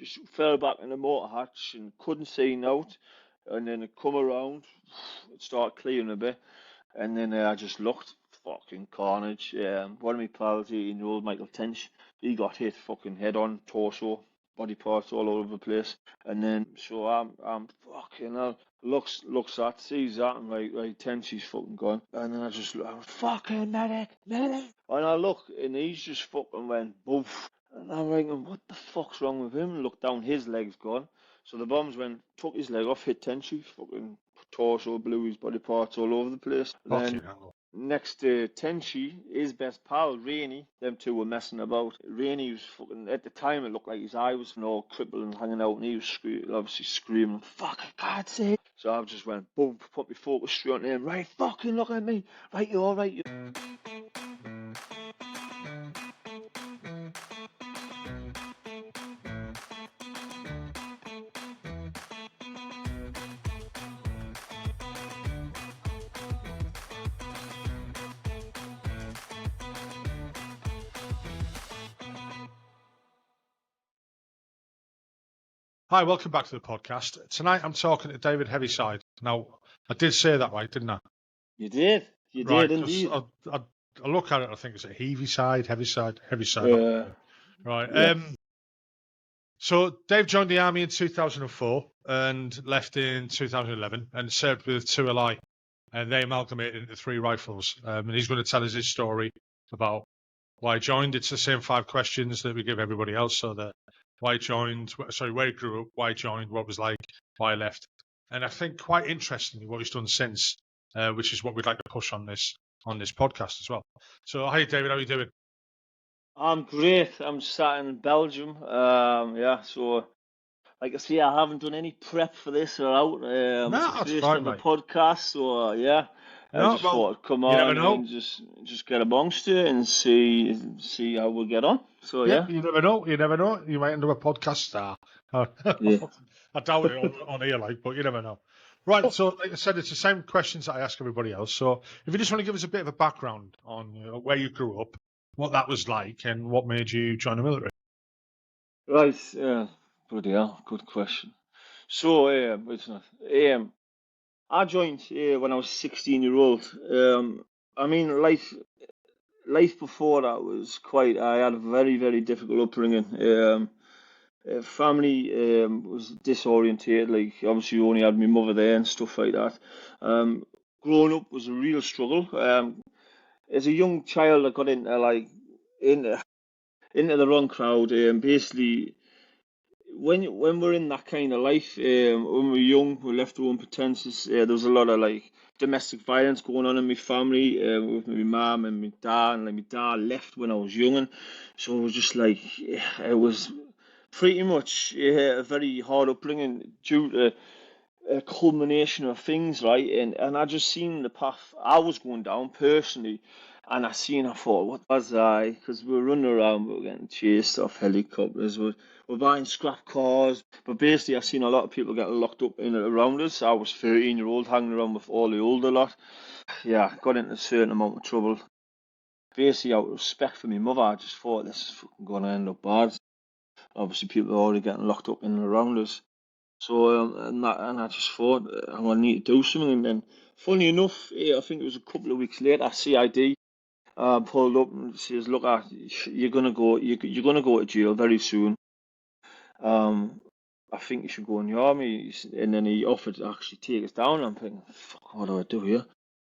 just fell back in the motor hatch and couldn't see out. And then it come around, it started clearing a bit, and then I just looked, fucking carnage. One of my pals, 18-year-old Michael Tench, he got hit fucking head on, torso, body parts all over the place. And then so I'm fucking hell. Looks at, sees that, and right, Tenchi's fucking gone. And then I just look, fucking medic. And I look, and he's just fucking went boof. And I'm thinking, what the fuck's wrong with him? Look down, his leg's gone. So the bombs went, took his leg off, hit Tenchi, fucking torso, blew his body parts all over the place. Then next to Tenchi, his best pal, Rainey, them two were messing about. Rainey was fucking, at the time it looked like his eye was all crippled and hanging out, and he was obviously screaming, fuck, I can't see. So I just went, boom, put my focus straight on him, right, fucking look at me, right, you alright, you. Hi, welcome back to the podcast. Tonight I'm talking to David Heaviside. Now, I did say that right, didn't I? You did indeed. I look at it, I think it's a Heaviside. Right. Yeah. So Dave joined the army in 2004 and left in 2011 and served with 2LI, and they amalgamated into 3 rifles. And he's going to tell us his story about why he joined. It's the same 5 questions that we give everybody else, so that why he joined, where he grew up, why he joined, what it was like, why he left. And I think quite interestingly what he's done since, which is what we'd like to push on this podcast as well. So, hi David, how are you doing? I'm great. I'm sat in Belgium. So like I say, I haven't done any prep for this or out. No, it's the that's first fine, ever mate. podcast, so yeah. I just thought I'd come on and just get amongst it and see how we'll get on. So yeah. You never know. You might end up a podcast star. Yeah. I doubt it on here, but you never know. Right, so like I said, it's the same questions that I ask everybody else. So if you just want to give us a bit of a background on where you grew up, what that was like, and what made you join the military. Right, bloody hell, good question. So, I joined when I was 16-year-old. I mean, life before that was I had a very, very difficult upbringing. Family was disorientated, like obviously you only had my mother there and stuff like that. Growing up was a real struggle. As a young child, I got into the wrong crowd. Basically, when we're in that kind of life, when we're young, we're left to our own pretenses. There was a lot of domestic violence going on in my family with my mum and my dad, and my dad left when I was young, and so it was just it was pretty much a very hard upbringing due to a culmination of things, right? And I just seen the path I was going down personally, and I thought, what was I? Because we were running around, we were getting chased off helicopters, we're buying scrap cars, but basically I seen a lot of people getting locked up in and around us. I was 13-year-old hanging around with all the older lot. Yeah, got into a certain amount of trouble. Basically, out of respect for my mother, I just thought this is fucking going to end up bad. Obviously, people are already getting locked up in and around us. So, and I just thought, I'm going to need to do something. And then, funny enough, I think it was a couple of weeks later, CID pulled up and says, "Look, you're gonna go to jail very soon. I think you should go in the army." And then he offered to actually take us down. I'm thinking, "Fuck, what do I do here?"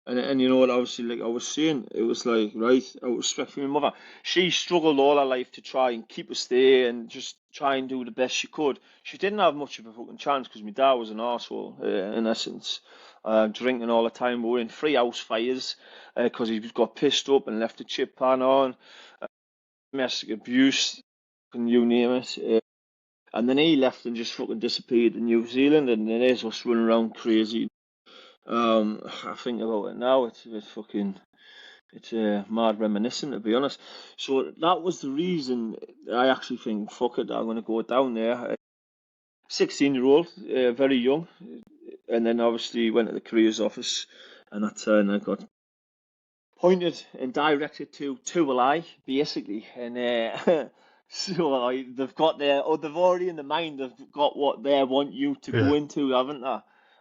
And you know what, obviously, like I was saying, it was right, out of respect for my mother. She struggled all her life to try and keep us there and just try and do the best she could. She didn't have much of a fucking chance because my dad was an arsehole, in essence, drinking all the time. We were in 3 house fires because he got pissed up and left the chip pan on, domestic abuse, and you name it. And then he left and just fucking disappeared in New Zealand, and then there's us running around crazy. I think about it now, it's mad reminiscent, to be honest. So that was the reason I actually think, fuck it, I'm going to go down there. 16-year-old, very young, and then obviously went to the careers office, and that's and I got pointed and directed to 2LI, basically, and So like, they've already in the mind, they've got what they want you to Yeah. go into, haven't they? Yeah,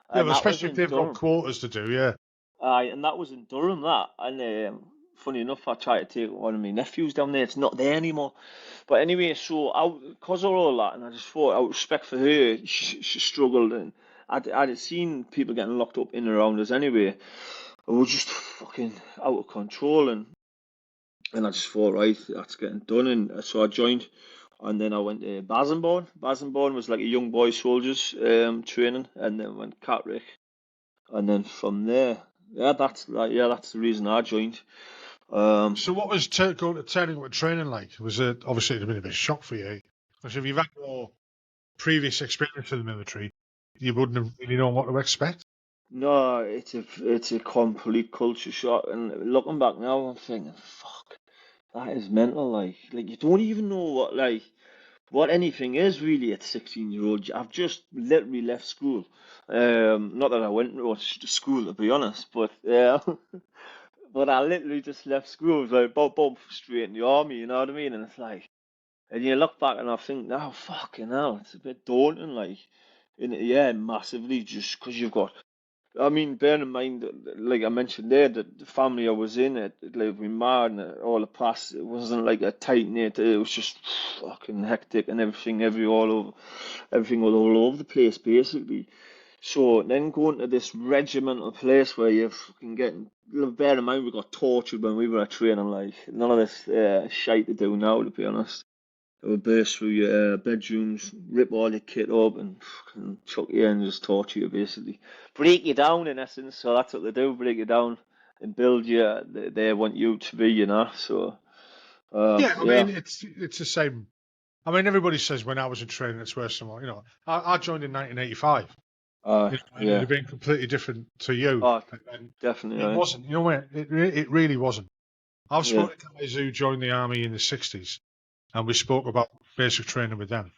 And well, that was especially if in they've got Durham. quotas to do, yeah. And that was in Durham, that. And funny enough, I tried to take one of my nephews down there. It's not there anymore. But anyway, so because of all that, and I just thought, out of respect for her, she struggled, and I'd seen people getting locked up in and around us anyway. And we were just fucking out of control, and I just thought, right, that's getting done. And so I joined, and then I went to Basenborn. Basenborn was like a young boy soldiers training, and then went Catterick. And then from there, that's the reason I joined. So what was going to turning with training like? Was it obviously it'd have been a bit of a shock for you? Because if you've had more previous experience in the military, you wouldn't have really known what to expect. No, it's a complete culture shock. And looking back now, I'm thinking, fuck, that is mental. Like you don't even know what anything is really at 16-year-old. I've just literally left school. Not that I went to school to be honest, but yeah. But I literally just left school. It was like boom, straight in the army. You know what I mean? And it's like. And you look back and I think, now, fucking hell, it's a bit daunting, like, yeah, massively, just because you've got. I mean, bear in mind, like I mentioned there, that the family I was in, like, with my and all the past, it wasn't like a tight knit. It was just fucking hectic and everything, everything all over the place, basically. So then going to this regimental place where you're fucking getting. Bear in mind, we got tortured when we were at training, like none of this shite to do now, to be honest. They would burst through your bedrooms, rip all your kit up, and fucking chuck you in and just torture you, basically. Break you down, in essence. So that's what they do, break you down and build you. They want you to be, So, Yeah, I yeah. mean it's the same. I mean everybody says when I was in training it's worse than what I joined in 1985. And it'd Yeah. have been completely different to you. Oh, And definitely, it right. wasn't. You know what? It really wasn't. I've Yeah. spoken to guys who joined the army in the 60s, and we spoke about basic training with them,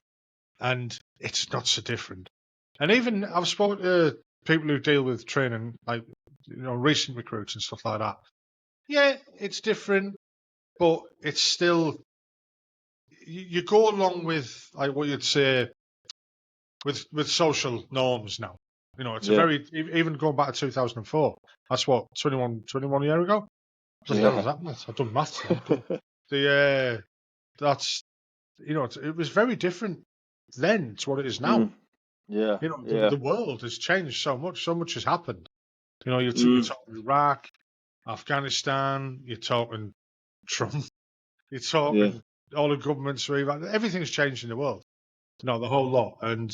and it's not so different. And even I've spoken to people who deal with training, like recent recruits and stuff like that. Yeah, it's different, but it's still you go along with like what you'd say with social norms now. It's a Yeah. very even going back to 2004. That's what 21 year ago. Bloody hell, Yeah. was that maths? I've done maths then. The that's it was very different then to what it is now. Mm. Yeah. The Yeah. world has changed so much. So much has happened. You're Mm. talking Iraq, Afghanistan. You're talking Trump. You're Yeah. talking all the governments. Everything's changed in the world. The whole lot. And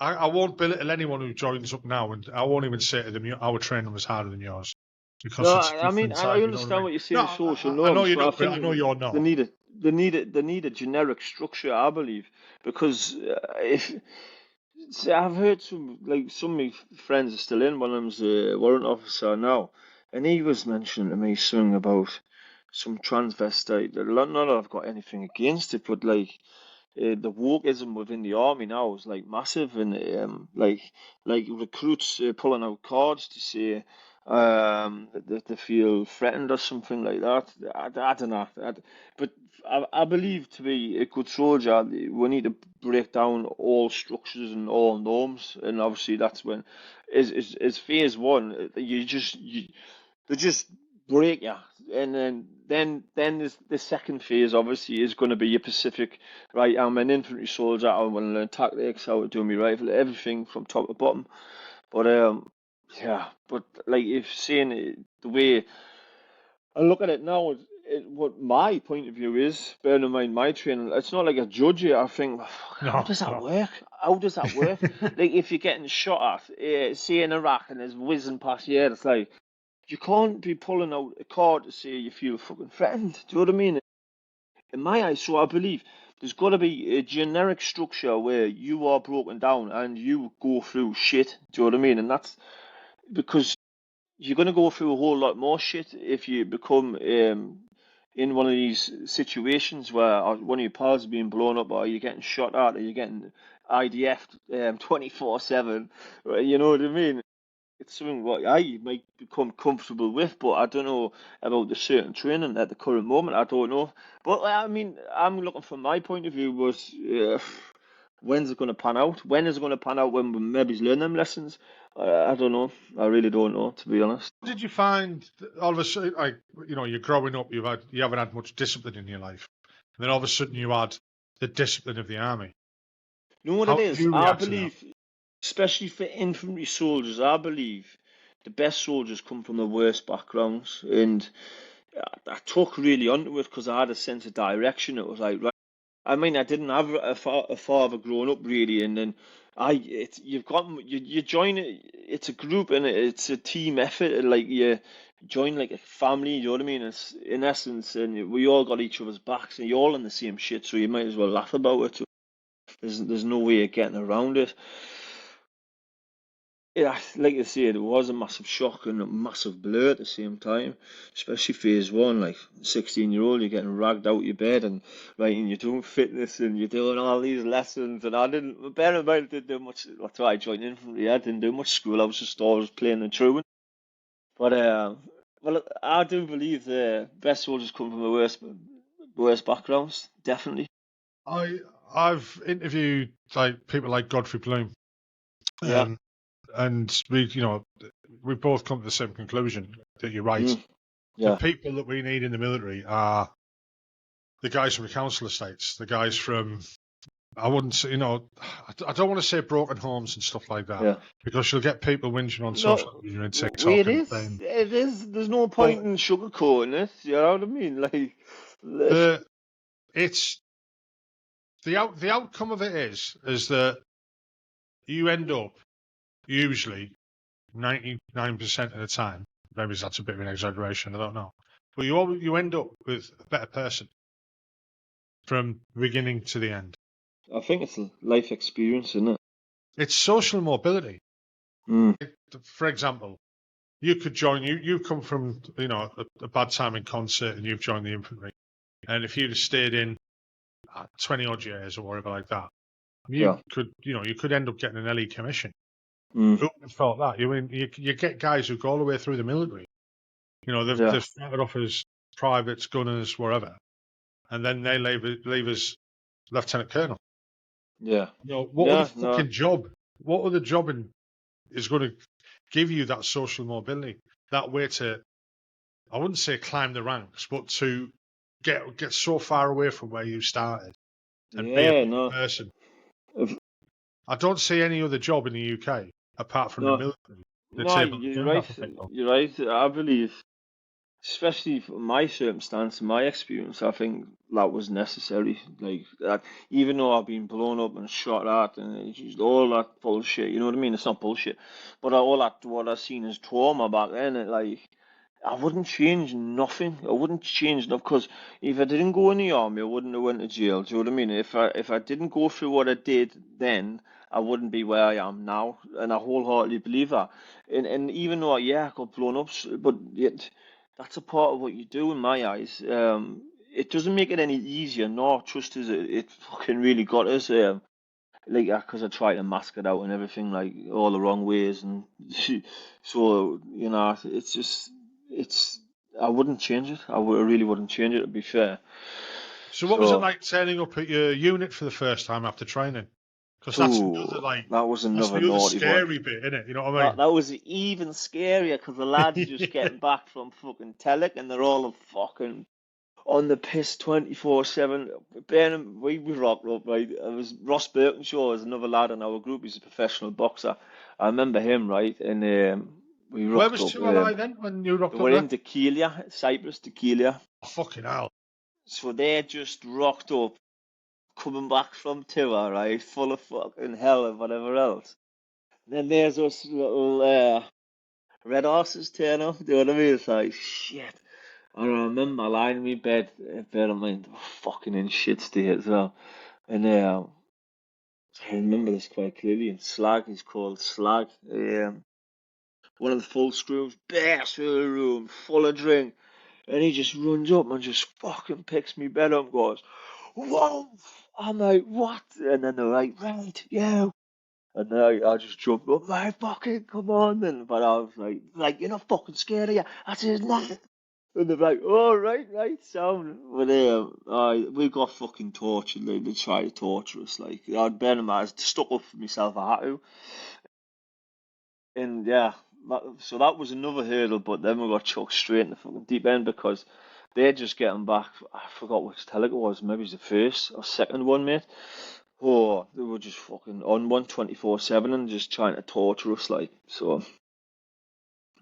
I won't belittle anyone who joins up now, and I won't even say to them, our training was harder than yours No, because it's I mean, different I time. You know what I understand mean? what you're No, saying, social I know norms, you're but I not, but I think know you're they not. need it. They need a generic structure, I believe, because if see, I've heard some of my friends are still in. One of them's a warrant officer now, and he was mentioning to me something about some transvestite. Not that I've got anything against it, but like the wokeism within the army now is like massive, and like recruits pulling out cards to say that they feel threatened or something like that. I don't know, but I believe to be a good soldier, we need to break down all structures and all norms, and obviously that's when is phase one. They just break you, and then the second phase obviously is going to be your Pacific. Right, I'm an infantry soldier. I want to learn tactics, how to do my rifle, everything from top to bottom. But yeah, but like if saying the way I look at it now, what my point of view is, bearing in mind my training, it's not like a judge here. I think, how No, does that no. work? How does that work? Like if you're getting shot at, say in Iraq, and there's whizzing past your head, it's like you can't be pulling out a card to say you feel fucking threatened. Do you know what I mean? In my eyes, so I believe there's got to be a generic structure where you are broken down and you go through shit. Do you know what I mean? And that's because you're going to go through a whole lot more shit if you become in one of these situations where one of your pals is being blown up, or you're getting shot at, or you're getting IDF 24/7. You know what I mean? it's something what I might become comfortable with, but I don't know about the certain training at the current moment. I don't know. But I mean, I'm looking from my point of view was when's it going to pan out? When is it going to pan out when we maybe learn them lessons? I don't know. I really don't know, to be honest. What did you find all of a sudden, like, you're growing up, you haven't had much discipline in your life, and then all of a sudden you had the discipline of the army. You know what How it did is? you I react to that? believe, especially for infantry soldiers, I believe the best soldiers come from the worst backgrounds, and I took really onto it because I had a sense of direction. It was like, right. I mean, I didn't have a father growing up really, and then you join it. It's a group and it's a team effort. And like you join like a family. You know what I mean? It's in essence, and we all got each other's backs, and you're all in the same shit, so you might as well laugh about it. There's no way of getting around it. Yeah, like I said, it was a massive shock and a massive blur at the same time, especially phase one. Like 16-year-old, you're getting ragged out your bed and right, and you're doing fitness and you're doing all these lessons. And I didn't, bear in mind, I didn't do much. That's why I joined infantry. I didn't do much school. I was just always playing the truant. But well, I do believe the best soldiers come from the worst backgrounds. Definitely. I've interviewed like people like Godfrey Bloom, Yeah. and we both come to the same conclusion that you're right. Mm. The Yeah. people that we need in the military are the guys from the council estates, the guys from, I wouldn't say, I don't want to say broken homes and stuff like that, Yeah. because you'll get people whinging on No, social media and it TikTok and is. saying, It is. There's no point but in sugarcoating it. You know what I mean? Like, the it's the outcome of it is that you end up usually 99% of the time, maybe that's a bit of an exaggeration, I don't know, but you end up with a better person from the beginning to the end. I think it's a life experience, isn't it? It's social mobility. Mm. For example, you could join. You come from a bad time in concert, and you've joined the infantry. And if you'd have stayed in 20 odd years or whatever like that, Yeah. you could end up getting an LE commission. Mm. Who would have thought that? You get guys who go all the way through the military. Yeah. They've started off as privates, gunners, wherever, and then they leave as lieutenant colonel. Yeah. What other Yeah. No. fucking job? What other job is going to give you that social mobility, that way to, I wouldn't say climb the ranks, but to get so far away from where you started and be a Yeah. better No. person? If, I don't see any other job in the UK apart from the no. military that's No. able to You're do that right. for people. You're right. I believe, especially for my circumstance and my experience, I think that was necessary. Like that, even though I've been blown up and shot at and it's just all that bullshit. You know what I mean? It's not bullshit, but all that what I seen as trauma back then, I wouldn't change nothing. I wouldn't change enough because if I didn't go in the army, I wouldn't have went to jail. Do you know what I mean? If I didn't go through what I did then, I wouldn't be where I am now, and I wholeheartedly believe that. And even though yeah, I got blown up, but yet that's a part of what you do in my eyes. It doesn't make it any easier. No, trust us, it fucking really got us. Like because I try to mask it out and everything like all the wrong ways and so it's just it's I wouldn't change it. I really wouldn't change it to be fair. So what was it So like turning up at your unit for the first time after training? Because ooh, that was that's another the other naughty one. scary bit, isn't it? You know what I That was even scarier because the lads are just mean? getting back from fucking Telic and they're all fucking on the piss 24/7. We rocked up, right? It was Ross Birkinshaw is another lad in our group. He's a professional boxer. I remember him, right? And we Where rocked was up. 2LI then when you They rocked up were there? in Dekelia, Cyprus, Dekelia. Oh, fucking hell. So they just rocked up, coming back from tour, right? Full of fucking hell and whatever else. And then there's us little red horses turn up. Do you know what I mean? It's like shit. I remember lying in my bed on my fucking in shit state as well. And I remember this quite clearly. And Slag, he's called Slag. One of the full screws, bursts through the room, full of drink. And he just runs up and just fucking picks me bed up and goes, whoa! I'm like, what? And then they're like, right, yeah. And I just jumped up, like, fucking come on, and but I was like, you're not fucking scared of you. I said, nah. And they're like, oh, right, sound. But we got fucking tortured, like, they tried to torture us, like, I'd bear in mind, I stuck up for myself, I had to. And yeah, so that was another hurdle, but then we got chucked straight in the fucking deep end because they're just getting back. I forgot which Telic it was, maybe it was the first or second one, mate. Oh, they were just fucking on 124/7 and just trying to torture us, like, so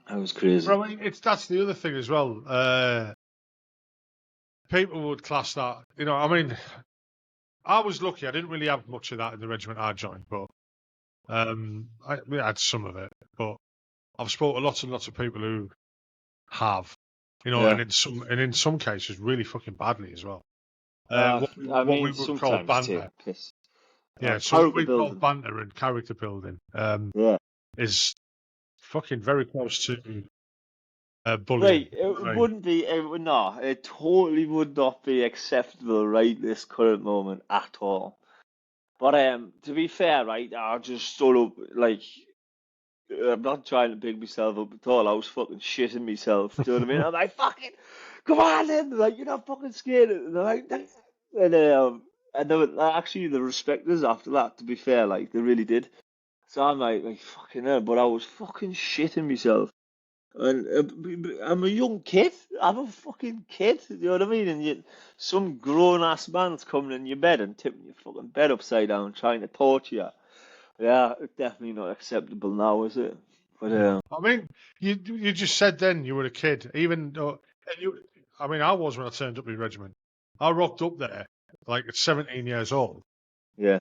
that was crazy. Bro, that's the other thing as well. People would class that, I mean, I was lucky. I didn't really have much of that in the regiment I joined, but we had some of it. But I've spoken to lots and lots of people who have, Yeah. and in some cases really fucking badly as well. I What we mean, would call sometimes take banter. a piss. Yeah, so what Character we call building. banter and character building Yeah. is fucking very close to bullying. Right, it wouldn't be, it totally would not be acceptable right this current moment at all. But to be fair, right, I just stood up, like, I'm not trying to big myself up at all. I was fucking shitting myself. Do you know what I mean? I'm like, fucking, come on then. Like, you're not fucking scared. And they're like, "Nah." And they were, actually, the respecters after that, to be fair, like, they really did. So I'm like fucking hell, but I was fucking shitting myself. And I'm a young kid. I'm a fucking kid. You know what I mean? And some grown ass man's coming in your bed and tipping your fucking bed upside down, trying to torture you. Yeah, it's definitely not acceptable now, is it? But I mean, you just said then you were a kid, even though, I mean, I was when I turned up in regiment. I rocked up there like at 17 years old, yeah.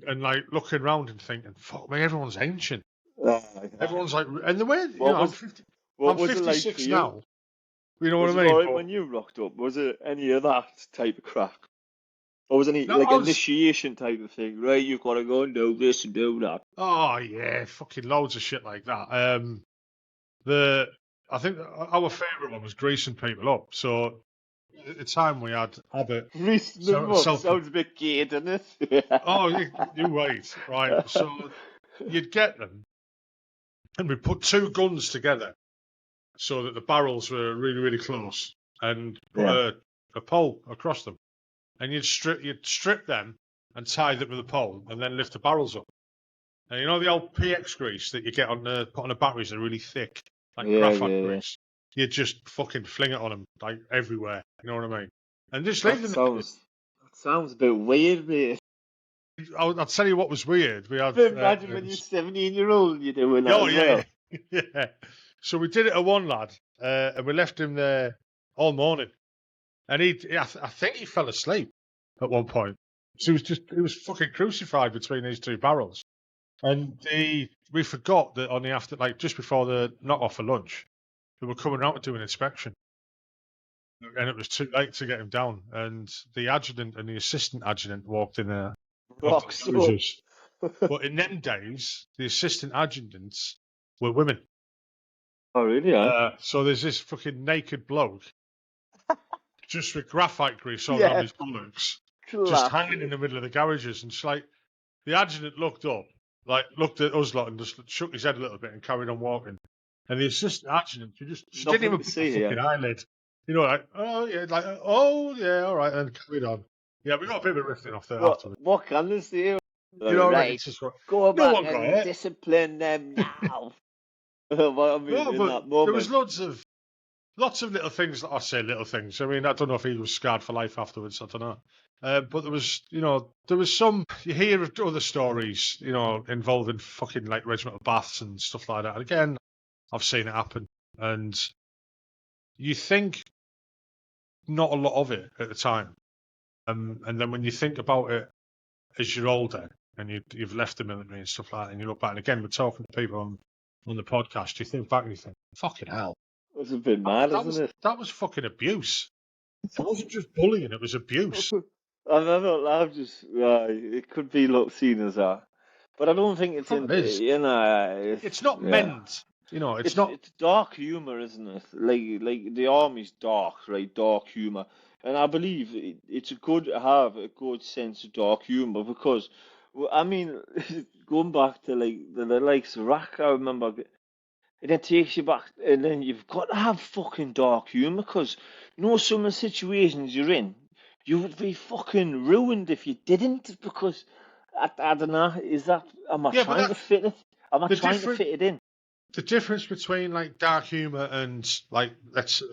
and like looking around and thinking, "Fuck me, everyone's ancient. Uh, Everyone's like," and the way what I'm was 50, what I'm was it like for 56 you? now. You know what Was it I mean? alright But when you rocked up? Was it any of that type of crack? Or was it any no, like I was. initiation type of thing? Right, you've got to go and do this and do that. Oh yeah, fucking loads of shit like that. The I think our favourite one was greasing people up. So at the time we had Abbott Greasing them up self. sounds a bit gay, doesn't it? Oh, you're right. So you'd get them, and we put two guns together so that the barrels were really, really close, and put Yeah. a pole across them, and you'd strip them and tie them with a pole, and then lift the barrels up. And you know the old PX grease that you get put on the batteries, are really thick, like Yeah, graphite yeah, yeah. grease. You'd just fucking fling it on them like everywhere. You know what I mean? And just leave That them. sounds that sounds a bit weird, mate. I'll tell you what was weird. We had. But imagine when you're 17-year-old and you're doing that Oh as yeah, well. yeah, yeah. So we did it to one lad, and we left him there all morning, and I think he fell asleep at one point. So he was fucking crucified between these two barrels, and we forgot that on the after, like just before the knock off for lunch, they were coming out to do an inspection, and it was too late to get him down, and the adjutant and the assistant adjutant walked in there. Rock so. But in them days, the assistant adjutants were women. Oh really, huh? So there's this fucking naked bloke just with graphite grease all around Yeah, his buttocks, just hanging in classic. the middle of the garages. And it's like the adjutant looked up, like looked at us lot and just shook his head a little bit and carried on walking. And the assistant adjutant, she didn't Nothing even to put a see here. fucking eyelid. Like, oh yeah, like, oh yeah, all right, and carried on. Yeah, we got a bit of a riffing off there afterwards. What can they see? You know what I mean? Right, It's just like, go no back one got and it. discipline them now. What I mean, No, in but that there was moment. lots of little things. I say little things. I mean, I don't know if he was scarred for life afterwards. I don't know. But there was, there was some. You hear of other stories, involving fucking like regimental baths and stuff like that. And again, I've seen it happen, and you think not a lot of it at the time, and then when you think about it as you're older and you've left the military and stuff like that, and you look back, and again, we're talking to people on the podcast. You think back and you think, fucking hell, It's a bit that, mad, that isn't was it? that was fucking abuse. It wasn't just bullying; it was abuse. I don't know, I've just, it could be looked seen as that. But I don't think it's Oh, in, it is. It's not yeah. meant. It's not. It's dark humor, isn't it? Like the army's dark, right? Dark humor, and I believe it's a good to have a good sense of dark humor because Well, I mean, going back to like the likes of Iraq, I remember, and it takes you back, and then you've got to have fucking dark humor because you know some of the situations you're in, you would be fucking ruined if you didn't. Because I don't know, am I Yeah, but trying to that's fit it? Am I the trying to different fit it in? the difference between like dark humor and like let's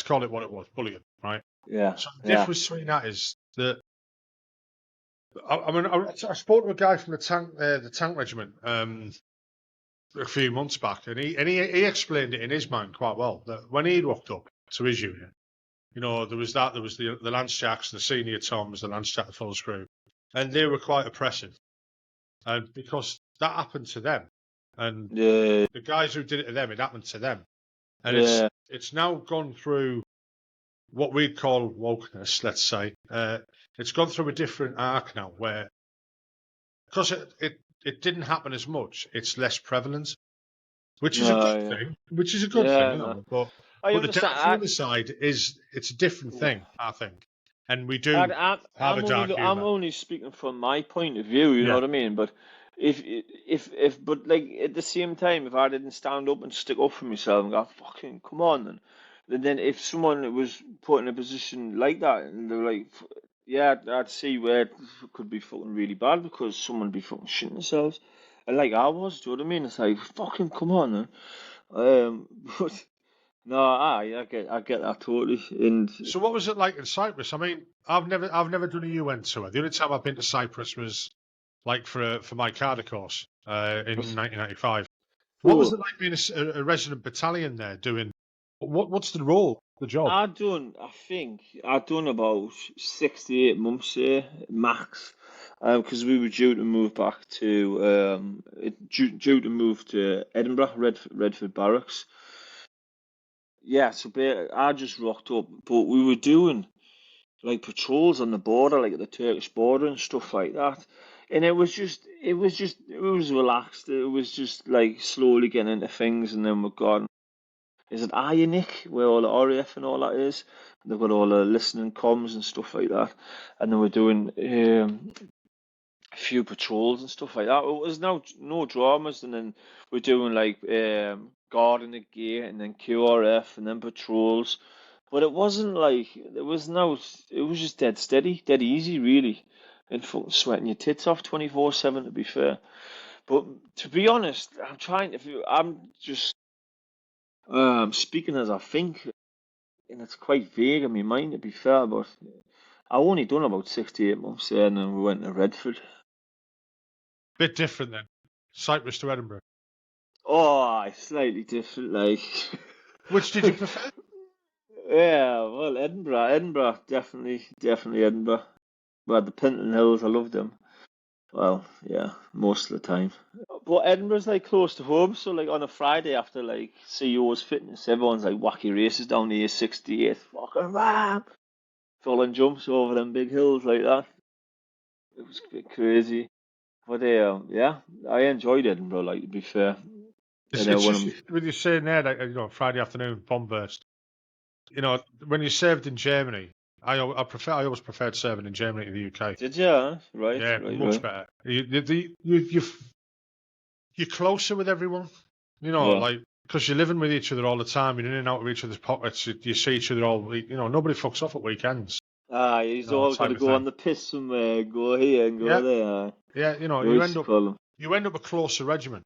call it what it was, bullying, right? Yeah, So the yeah, difference between that is that I mean I spoke to a guy from the tank regiment a few months back, and he explained it in his mind quite well that when he rocked up to his unit, you know, there was the Lance Jacks, the senior Toms, the Lance Jack, the full screw, and they were quite oppressive, and because that happened to them, and yeah, the guys who did it to them, it happened to them, and yeah. it's now gone through what we'd call wokeness, let's say. It's gone through a different arc now, where because it didn't happen as much, it's less prevalent, which is a No, good yeah, thing. Which is a good thing, yeah. you No, know. But I the understand. dark humor side it's a different thing, I think, and we I, do I'm have a dark I'm humor. only speaking from my point of view. You know Yeah, what I mean? But but like at the same time, if I didn't stand up and stick up for myself and go, fucking come on, then if someone was put in a position like that and they're like, yeah, I'd see where it could be fucking really bad because someone would be fucking shitting themselves. And like I was, do you know what I mean? It's like, fucking come on, man. But no, I get that totally. And so what was it like in Cyprus? I mean, I've never done a UN tour. The only time I've been to Cyprus was like for my Carter course in 1995. What was oh, it like being a resident battalion there doing? What's the role, the job? I think I done about 6 to 8 months there max, because we were due to move back to due to move to Edinburgh, Redford Barracks. Yeah, so I just rocked up, but we were doing like patrols on the border, like at the Turkish border and stuff like that. And it was relaxed. It was just like slowly getting into things, and then we're gone. Is it Ionic where all the RAF and all that is? They've got all the listening comms and stuff like that, and then we're doing a few patrols and stuff like that. It was no dramas, and then we're doing like guarding the gate, and then QRF, and then patrols. But it wasn't like it was just dead steady, dead easy, really, and fucking sweating your tits off 24/7. To be fair, but to be honest, I'm just speaking as I think, and it's quite vague in my mind to be fair, but I only done about 6 to 8 months there, and then we went to Redford. Bit different then, Cyprus to Edinburgh. Oh, it's slightly different, like. Which did you prefer? Yeah, well, Edinburgh, definitely Edinburgh. But the Pinton Hills, I loved them. Well, yeah, most of the time. But Edinburgh's like close to home, so like on a Friday after like CEO's fitness, everyone's like wacky races down the A68, fucking ram, falling jumps over them big hills like that. It was a bit crazy. But yeah, I enjoyed Edinburgh, like to be fair. And It's one of just my when you're saying there that Friday afternoon bomb burst. When you served in Germany, I always preferred serving in Germany to the UK. did you? Huh? Right, Yeah, right, much right. better. You're closer with everyone. Yeah. Like because you're living with each other all the time. You're in and out of each other's pockets. You see each other all week. Nobody fucks off at weekends. Ah, he's all got Type to of go on thing. the piss somewhere, go here and go Yeah, there. yeah. We used to call them. You end up a closer regiment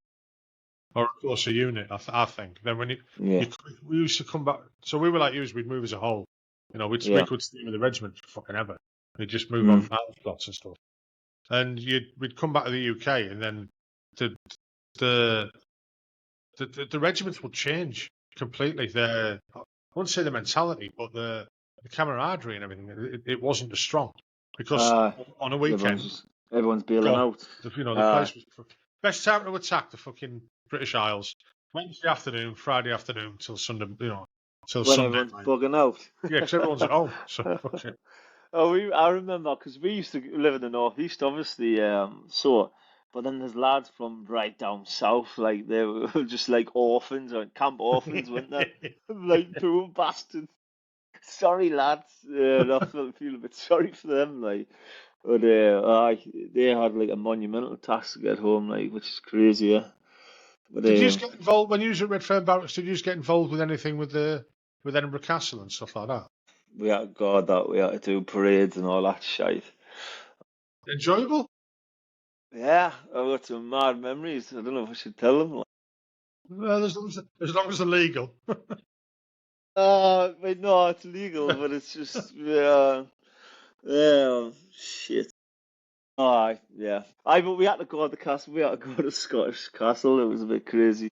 or a closer unit. I think. Then when Yeah, you we used to come back. So we were like you. We'd move as a whole. We yeah. could stay with the regiment for fucking ever. We'd just move Mm. on out plots and stuff. And we'd come back to the UK, and then the the the regiments would change completely. I wouldn't say the mentality, but the camaraderie and everything. It wasn't as strong because Ah, on a 'cause weekend, everyone's bailing gone. out. The Ah, place was best time to attack the fucking British Isles. Wednesday afternoon, Friday afternoon till Sunday. Till when Sunday everyone's night. bugging out. Yeah, because everyone's at home. So fuck it. I remember because we used to live in the northeast, obviously. But then there's lads from right down south, like they were just like orphans or camp orphans, weren't they? Like poor bastards. Sorry, lads. I feel a bit sorry for them, like. But they had like a monumental task to get home, like, which is crazy, yeah. But Did you get involved when you was at Redfern Barracks? Did you get involved with anything with Edinburgh Castle and stuff like that? we had God, we had to do parades and all that shit. Enjoyable? Yeah, I've got some mad memories. I don't know if I should tell them. Well, as long as they're legal. Wait, no, it's legal, but it's just yeah, shit. Yeah. But we had to go to the castle. We had to go to the Scottish castle. It was a bit crazy.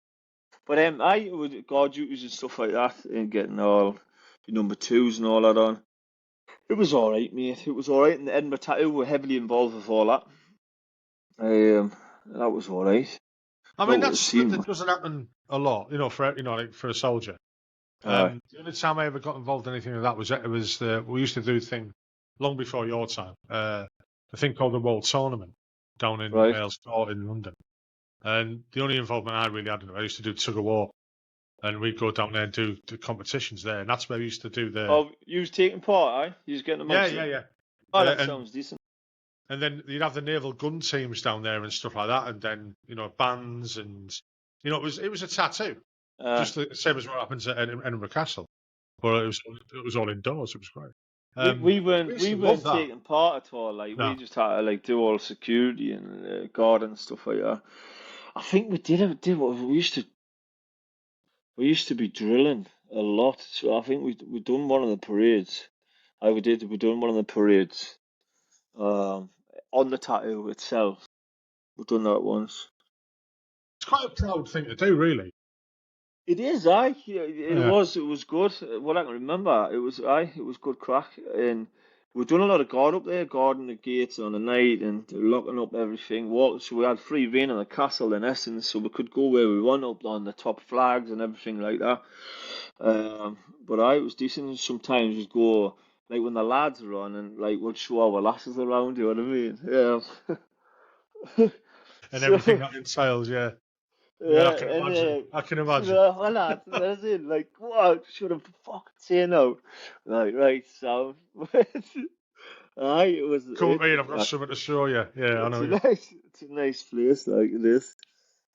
But I would guard duties and stuff like that, and getting all the number twos and all that on. It was all right, mate. It was all right. And the Edinburgh Tattoo were heavily involved with all that. That was all right. I mean, Not what it that's something seemed that doesn't happen a lot, like for a soldier. like. The only time I ever got involved in anything like that was we used to do a thing long before your time. A thing called the World Tournament down in Right. Wales Court in London. And the only involvement I really had in it, I used to do tug of war, and we'd go down there and do the competitions there, and that's where we used to do the. Oh, you was taking part, You was getting amongst it. Yeah. Oh, that And sounds decent. then you'd have the naval gun teams down there and stuff like that, and then bands and it was a tattoo, Uh, just the same as what happens at Edinburgh Castle, but it was all indoors. It was great. we we We weren't used we to love weren't that. taking part at all. Like we No, just had to like do all security and guard and stuff like that. I think did what we used to be drilling a lot. So I think we done one of the parades. We done one of the parades on the tattoo itself. We done that once. it's quite a proud thing to do, really. It is, yeah, Yeah. it was good. What I can remember, it was good crack. And we've done a lot of guard up there, guarding the gates on the night and locking up everything. So we had free reign in the castle in essence, so we could go where we want up on the top flags and everything like that. But it was decent. Sometimes we'd go like when the lads are on and like we'd show our lasses around. You know what I mean? Yeah. And everything So. that entails, yeah. Yeah, I Yeah, can and imagine. I can imagine. well, lad, that's it. Like, what should have fucking say no? Like, right, so, it was Come with me and I've got something to show you. Yeah, I know you. it's a nice place like this.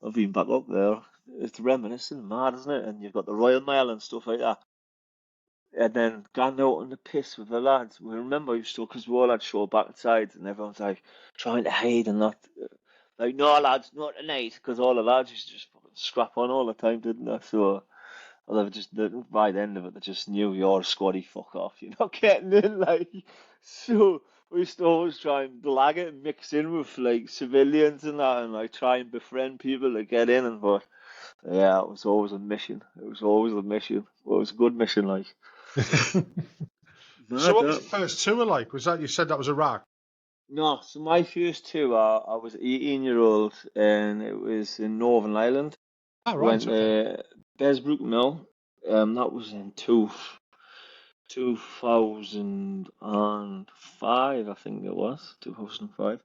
I've been back up there. It's reminiscent, mad, isn't it? And you've got the Royal Mile and stuff like that. And then gone out on the piss with the lads. We remember you still because we all had short back sides, and everyone's like trying to hide and not. Like, no, lads, not tonight, because all the lads used to just fucking scrap on all the time, didn't they? So, well, by the end of it, they just knew you're a squaddy, fuck off, you're not getting in, like. So, we used to always try and blag it and mix in with, like, civilians and that, and, like, try and befriend people to get in, but, yeah, it was always a mission. It was always a mission. Well, it was a good mission, like. So, Mad, what was that. your first tour like? Was that you said that was Iraq? No, so my first tour, I was 18-year-old, and it was in Northern Ireland. Oh, Went right, okay. to Besbrook Mill. That was in 2005, I think it was 2005.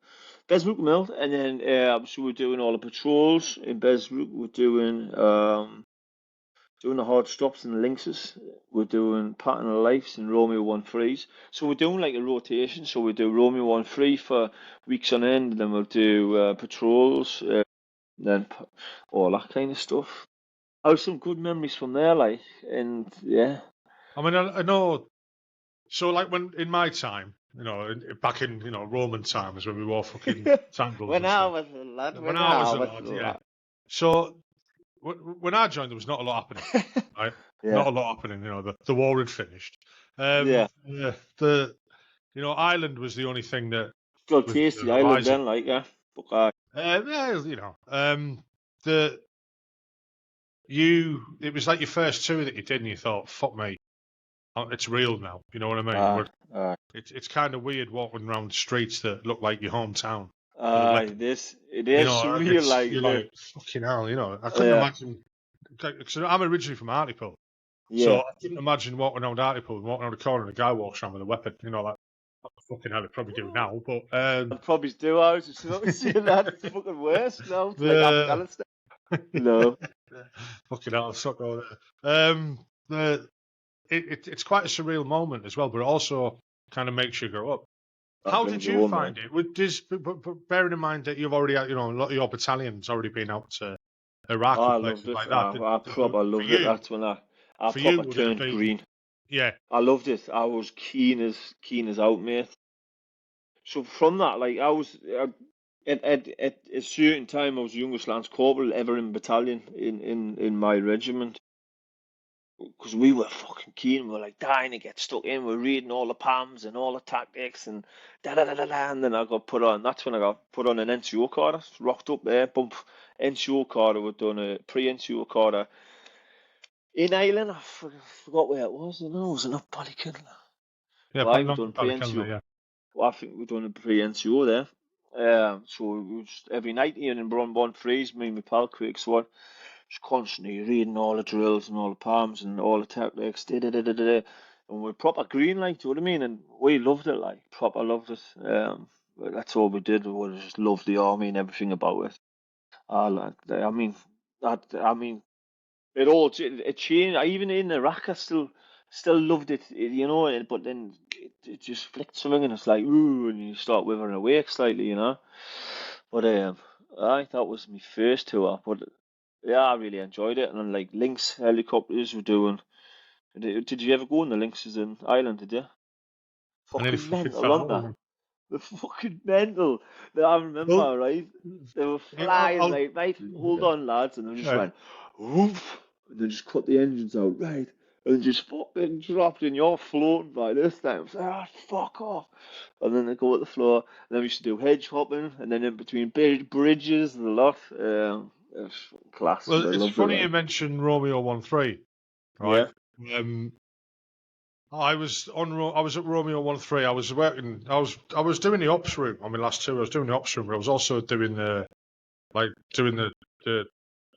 Besbrook Mill, and then so we're doing all the patrols in Besbrook. We're doing the hard stops and the lynxes. We're doing pattern of lives and Romeo 1-3s. So we're doing like a rotation. So we do Romeo 1-3 for weeks on end, and then we'll do patrols, then all that kind of stuff. I have some good memories from there, like, and yeah. I mean, I know. So, like when in my time, back in Roman times when we wore fucking sandals When and I stuff. was a lad, When when I I was a was lad, a yeah. lad. So when I joined, there was not a lot happening. Right, not Yeah, a lot happening. The war had finished. yeah. Ireland was the only thing that Still was tasty island horizon. then, like, yeah. Fuck aye. Yeah, the it was like your first tour that you did, and you thought, "Fuck me, it's real now." You know what I mean? Aye, aye. It's kind of weird walking around streets that look like your hometown. That look like, Aye, it is surreal, like you're this. like fucking hell. I couldn't Yeah, imagine. Because I'm originally from Hartlepool, so yeah. I couldn't imagine walking around Hartlepool and walking around the corner and a guy walks around with a weapon. Like fucking hell, they probably do now. But I'd probably do. I was just not seeing that. It's fucking worse now. It's like the Afghanistan. No. fucking hell, suck all that. It's quite a surreal moment as well, but it also kind of makes you grow up. How brings did you you home, find man. it? But bearing in mind that you've already, a lot of your battalion's already been out to Oh, Iraq I and loved places it. like that. I proper For loved it. you, That's when I for you, proper would it have turned been? green. Yeah, I loved it. I was keen as out, mate. So from that, like I was at a certain time, I was the youngest lance corporal ever in battalion in my regiment. Because we were fucking keen, we were like dying to get stuck in. We're reading all the PAMs and all the tactics and da da da da da. And then I got put on. That's when I got put on an NCO carder. Rocked up there, bump NCO carder. We'd done a pre-NCO carder in Ireland. Forgot where it was. I know it was in up Ballykin. yeah, Why we not done Battalion, pre-NCO? yeah. Well, I think we done a pre-NCO there. So we just, every night here in Brunbon Freeze, me and my pal Craig Swan, just constantly reading all the drills and all the palms and all the tactics, and we're proper green, like, do you know what I mean? And we loved it, like, proper loved it. But that's all we did. We just loved the army and everything about it. I mean, I mean, it changed. Even in Iraq, I still loved it, you know. But then it just flicked something, and it's like ooh, and you start withering awake slightly, you know. But I that was my first tour. But yeah, I really enjoyed it. And then like Lynx helicopters were doing. Did you ever go on the Lynxes in Ireland? Did you? I nearly Fucking fucking mental, fell aren't out they? of them. They're fucking mental. I Well, remember, right? They were I'll, flying, I'll, right, hold on, lads, and they just yeah. went, woof, and they just cut the engines out, right, and just fucking dropped, and you're floating by this time. It's like, ah, fuck off. And then they go at the floor, and then we used to do hedge hopping, and then in between bridges and a lot. It was class, Well, but I it's loved it, funny you like, mentioned Romeo 1-3, right? yeah, Um, I was I was at Romeo 1-3. I was working. I was doing the ops route on my last tour. I was doing the ops route, but I was also doing the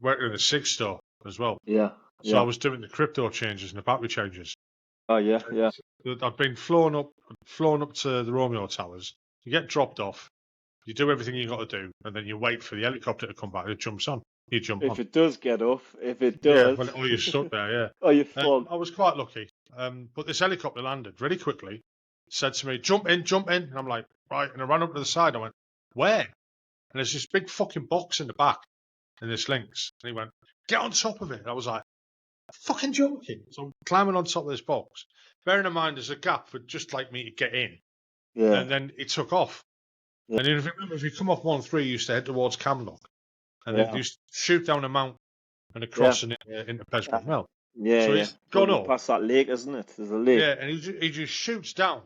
working in the SIG store as well. yeah, So I yeah. was doing the crypto changes and the battery changes. Oh, yeah, yeah, I've been flown up to the Romeo Towers. You get dropped off. You do everything you got to do, and then you wait for the helicopter to come back. It jumps on. You jump on. if it does get off, if it Yeah, does, well, or you're stuck there. Yeah. oh, you fucked. I was quite lucky. But this helicopter landed very quickly. Said to me, "Jump in, jump in." And I'm like, "Right." And I ran up to the side. I went, "Where?" And there's this big fucking box in the back in this Lynx. And he went, "Get on top of it." And I was like, "Fucking joking." So I'm climbing on top of this box. Bearing in mind, there's a gap for just like me to get in. Yeah, And then it took off. yeah, And if you remember, if you come off 1-3, you used to head towards Camlock. And then you yeah, used to shoot down a mount and yeah. across and into Uh, Pesbrook Mill. Yeah, So yeah. he's gone Going up. past that lake, isn't it? There's a lake. Yeah, and he just shoots down.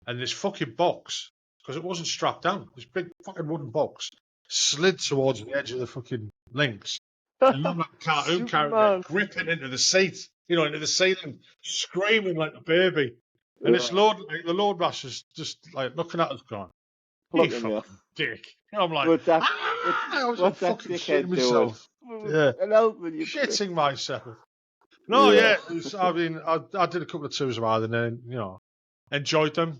And this fucking box, because it wasn't strapped down, this big fucking wooden box slid towards the edge of the fucking Lynx. And I'm like a cartoon character Superman. gripping into the seat, into the ceiling, screaming like a baby. And this Yeah, the Lord Master's just like looking at us going, "You looking you. fucking dick." And I'm like, What's that? I was What's that fucking shitting dickhead doing? myself. We're Yeah, fucking helping you, prick. shitting myself. No, Yeah. yeah, I mean, I did a couple of tours of Ireland and, enjoyed them.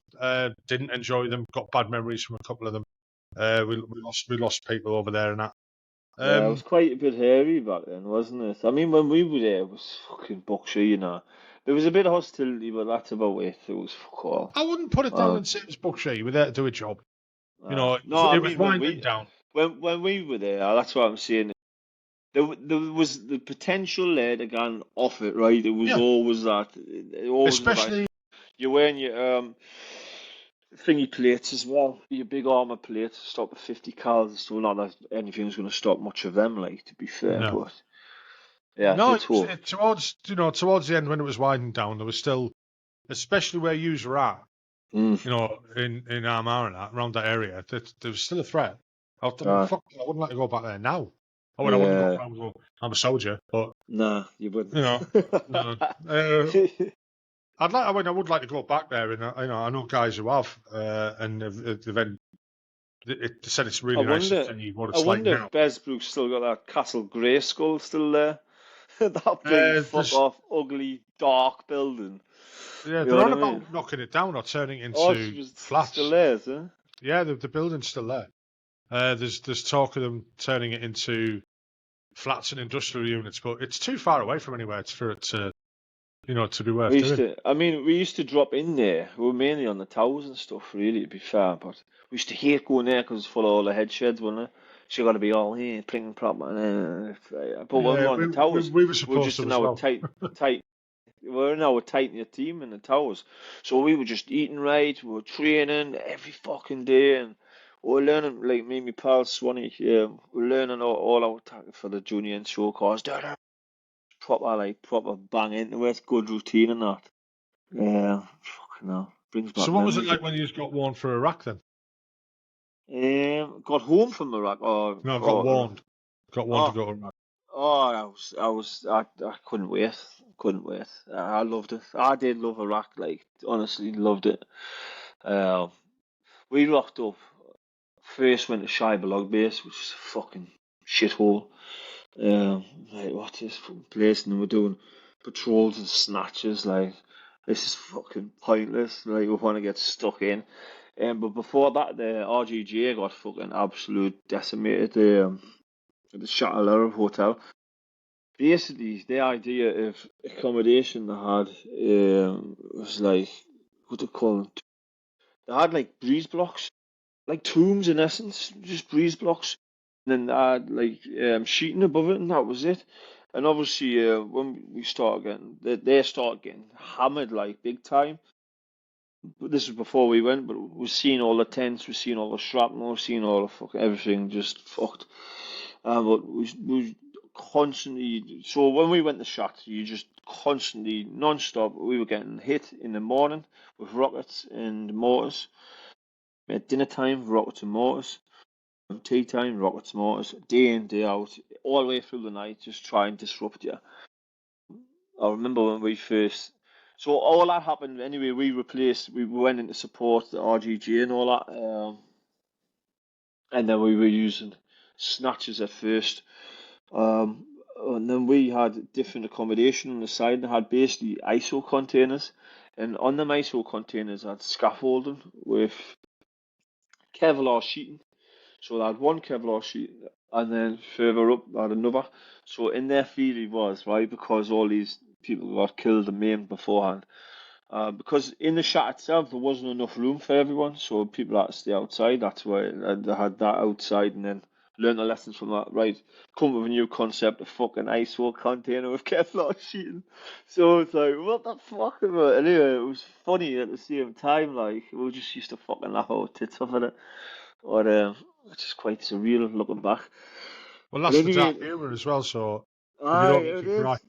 Didn't enjoy them. Got bad memories from a couple of them. We lost people over there and that. Yeah, it was quite a bit hairy back then, wasn't it? I mean, when we were there, it was fucking Buckshire, you know. There was a bit of hostility, but that's about it. It was fuck all. I wouldn't put it down Uh, and say it was Buckshire. You were there to do a job. no, I It was mean when winding we down. when we were there, that's what I'm saying. There was the potential there to go off it, right? It was Yeah, always that. It always was like especially you're wearing your thingy plates as well, your big armor plates, stop at 50 cals. So not that anything's going to stop much of them, like to be fair, no, but yeah, no. they're It was tough. towards the end when it was winding down. There was still, especially where you were at, Mm, in Armagh and that around that area. There was still a threat. uh, I wouldn't like to go back there now. I wouldn't go yeah, around and go, I'm a soldier, but nah, you wouldn't. you know, no. I would like to go back there, and I know guys who have, and they said it's I really nice to wonder, see what I it's like wonder now. if Besbrook's still got that Castle Grayskull still there. That big fuck There's off, ugly, dark building. Yeah, You know they're what on I mean? about knocking it down or turning it Oh, she into was still flats. there, is it? Yeah, the building's still there. There's talk of them turning it into flats and industrial units, but it's too far away from anywhere for it to to be worth We used doing. to, I mean, we used to drop in there. We were mainly on the towers and stuff, really, to be fair. But we used to hate going there because it's full of all the head sheds, wasn't it? So you got to be all here, prim and proper. But when we Yeah, were on the towers, we were we were supposed just to in as our well. tight. We were in our tight knit team in the towers, so we were just eating right. We were training every fucking day, and we were learning. Like me and my pal Swanee, we were learning all our tactics for the junior and show cars. Proper bang into it, good routine and that. Yeah, fucking hell. Brings So back what was it memories. like when you just got warned for Iraq then? Got home from Iraq, No, I got warned. Got warned to oh, go to Iraq. I couldn't wait. Couldn't wait. I loved it. I did love Iraq, like, honestly, loved it. Uh, we rocked up. First went to Shibalog base, which is a fucking shithole. Like, what's this fucking place? And we're doing patrols and snatches, like, this is fucking pointless. Like, we want to get stuck in. But before that, the RGGA got fucking absolute decimated at the Chateau Hotel. Basically, the idea of accommodation they had was like, what do they call them? They had like breeze blocks, like tombs in essence, just breeze blocks. And then they had like sheeting above it, and that was it. And obviously, when we started getting, they started getting hammered like big time. But this was before we went, but we've seen all the tents, we've seen all the shrapnel, we've seen all the fucking everything just fucked. But we constantly, so when we went to shot, you just constantly, non-stop, we were getting hit in the morning with rockets and mortars. At dinner time, rockets and mortars. Tea time, rockets and mortars. Day in, day out, all the way through the night, just try and disrupt you. I remember when we first. So all that happened anyway. We went into support the RGG and all that, and then we were using snatches at first, and then we had different accommodation on the side. They had basically ISO containers, and on them ISO containers had scaffolding with Kevlar sheeting. So they had one Kevlar sheet, and then further up they had another. So in their theory was right because all these people got killed and maimed beforehand. Because in the shot itself there wasn't enough room for everyone, so people had to stay outside. That's why they had that outside, and then learn the lessons from that. Right, come up with a new concept, a fucking ISO container with Kevlar sheeting. So it's like, what the fuck? Anyway, it was funny at the same time. Like we just used to fucking laugh our tits off at it, or it's just quite surreal looking back. Well, But that's the dark anyway, humour as well. So if you aye, don't make it it cry, is.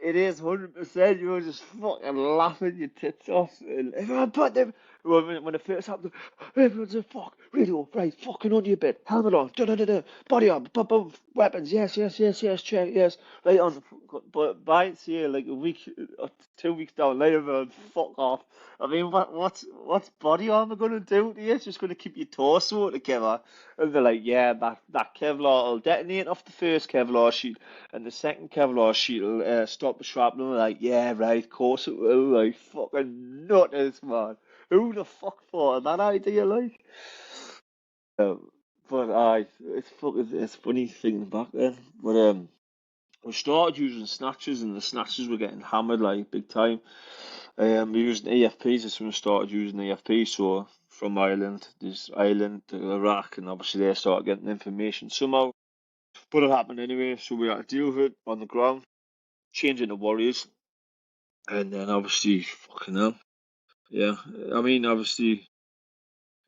It is 100%. You were just fucking laughing your tits off, and everyone put them. When it first happened, everyone's a fuck radio, right? Fucking under your bed, helmet on, da da da da, body on, boom boom, weapons, yes, check, yes, right on. But by say like a week, or 2 weeks down later, man, fuck off. I mean, what's body armor gonna do to you? It's just gonna keep your torso together. And they're like, yeah, that Kevlar will detonate off the first Kevlar sheet, and the second Kevlar sheet will stop the shrapnel. We're like, yeah, right, of course it will. Like, fucking nutters, man. Who the fuck thought of that idea, like? But it's funny thinking back then. But we started using snatches, and the snatches were getting hammered like big time. We used AFPs. That's when we started using AFPs. So from Ireland, this Ireland to Iraq, and obviously they started getting information somehow. But it happened anyway, so we had to deal with it on the ground, change into warriors, and then obviously, fucking hell, yeah. I mean, obviously,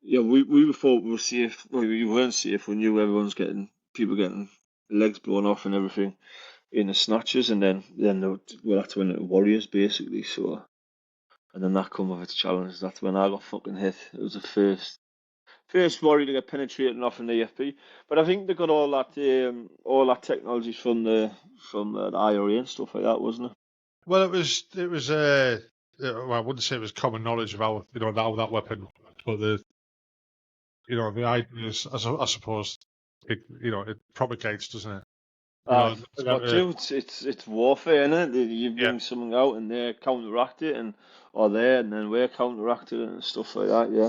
yeah, we thought we were safe. Well, we weren't safe. We knew everyone's getting people getting legs blown off and everything in the snatches, and then we'll have to win into warriors basically. So, and then that come with its challenges. That's when I got fucking hit. It was the first warrior to get penetrated off an AFP. But I think they got all that technology from the IRA and stuff like that, wasn't it? well, it was well, I wouldn't say it was common knowledge of how how that weapon, but the idea is, I suppose it propagates, doesn't it? Aye, it's got Uh, to. It's warfare, innit? You yeah. bring something out and they counteract it, and then we're counteracting it and stuff like that. Yeah.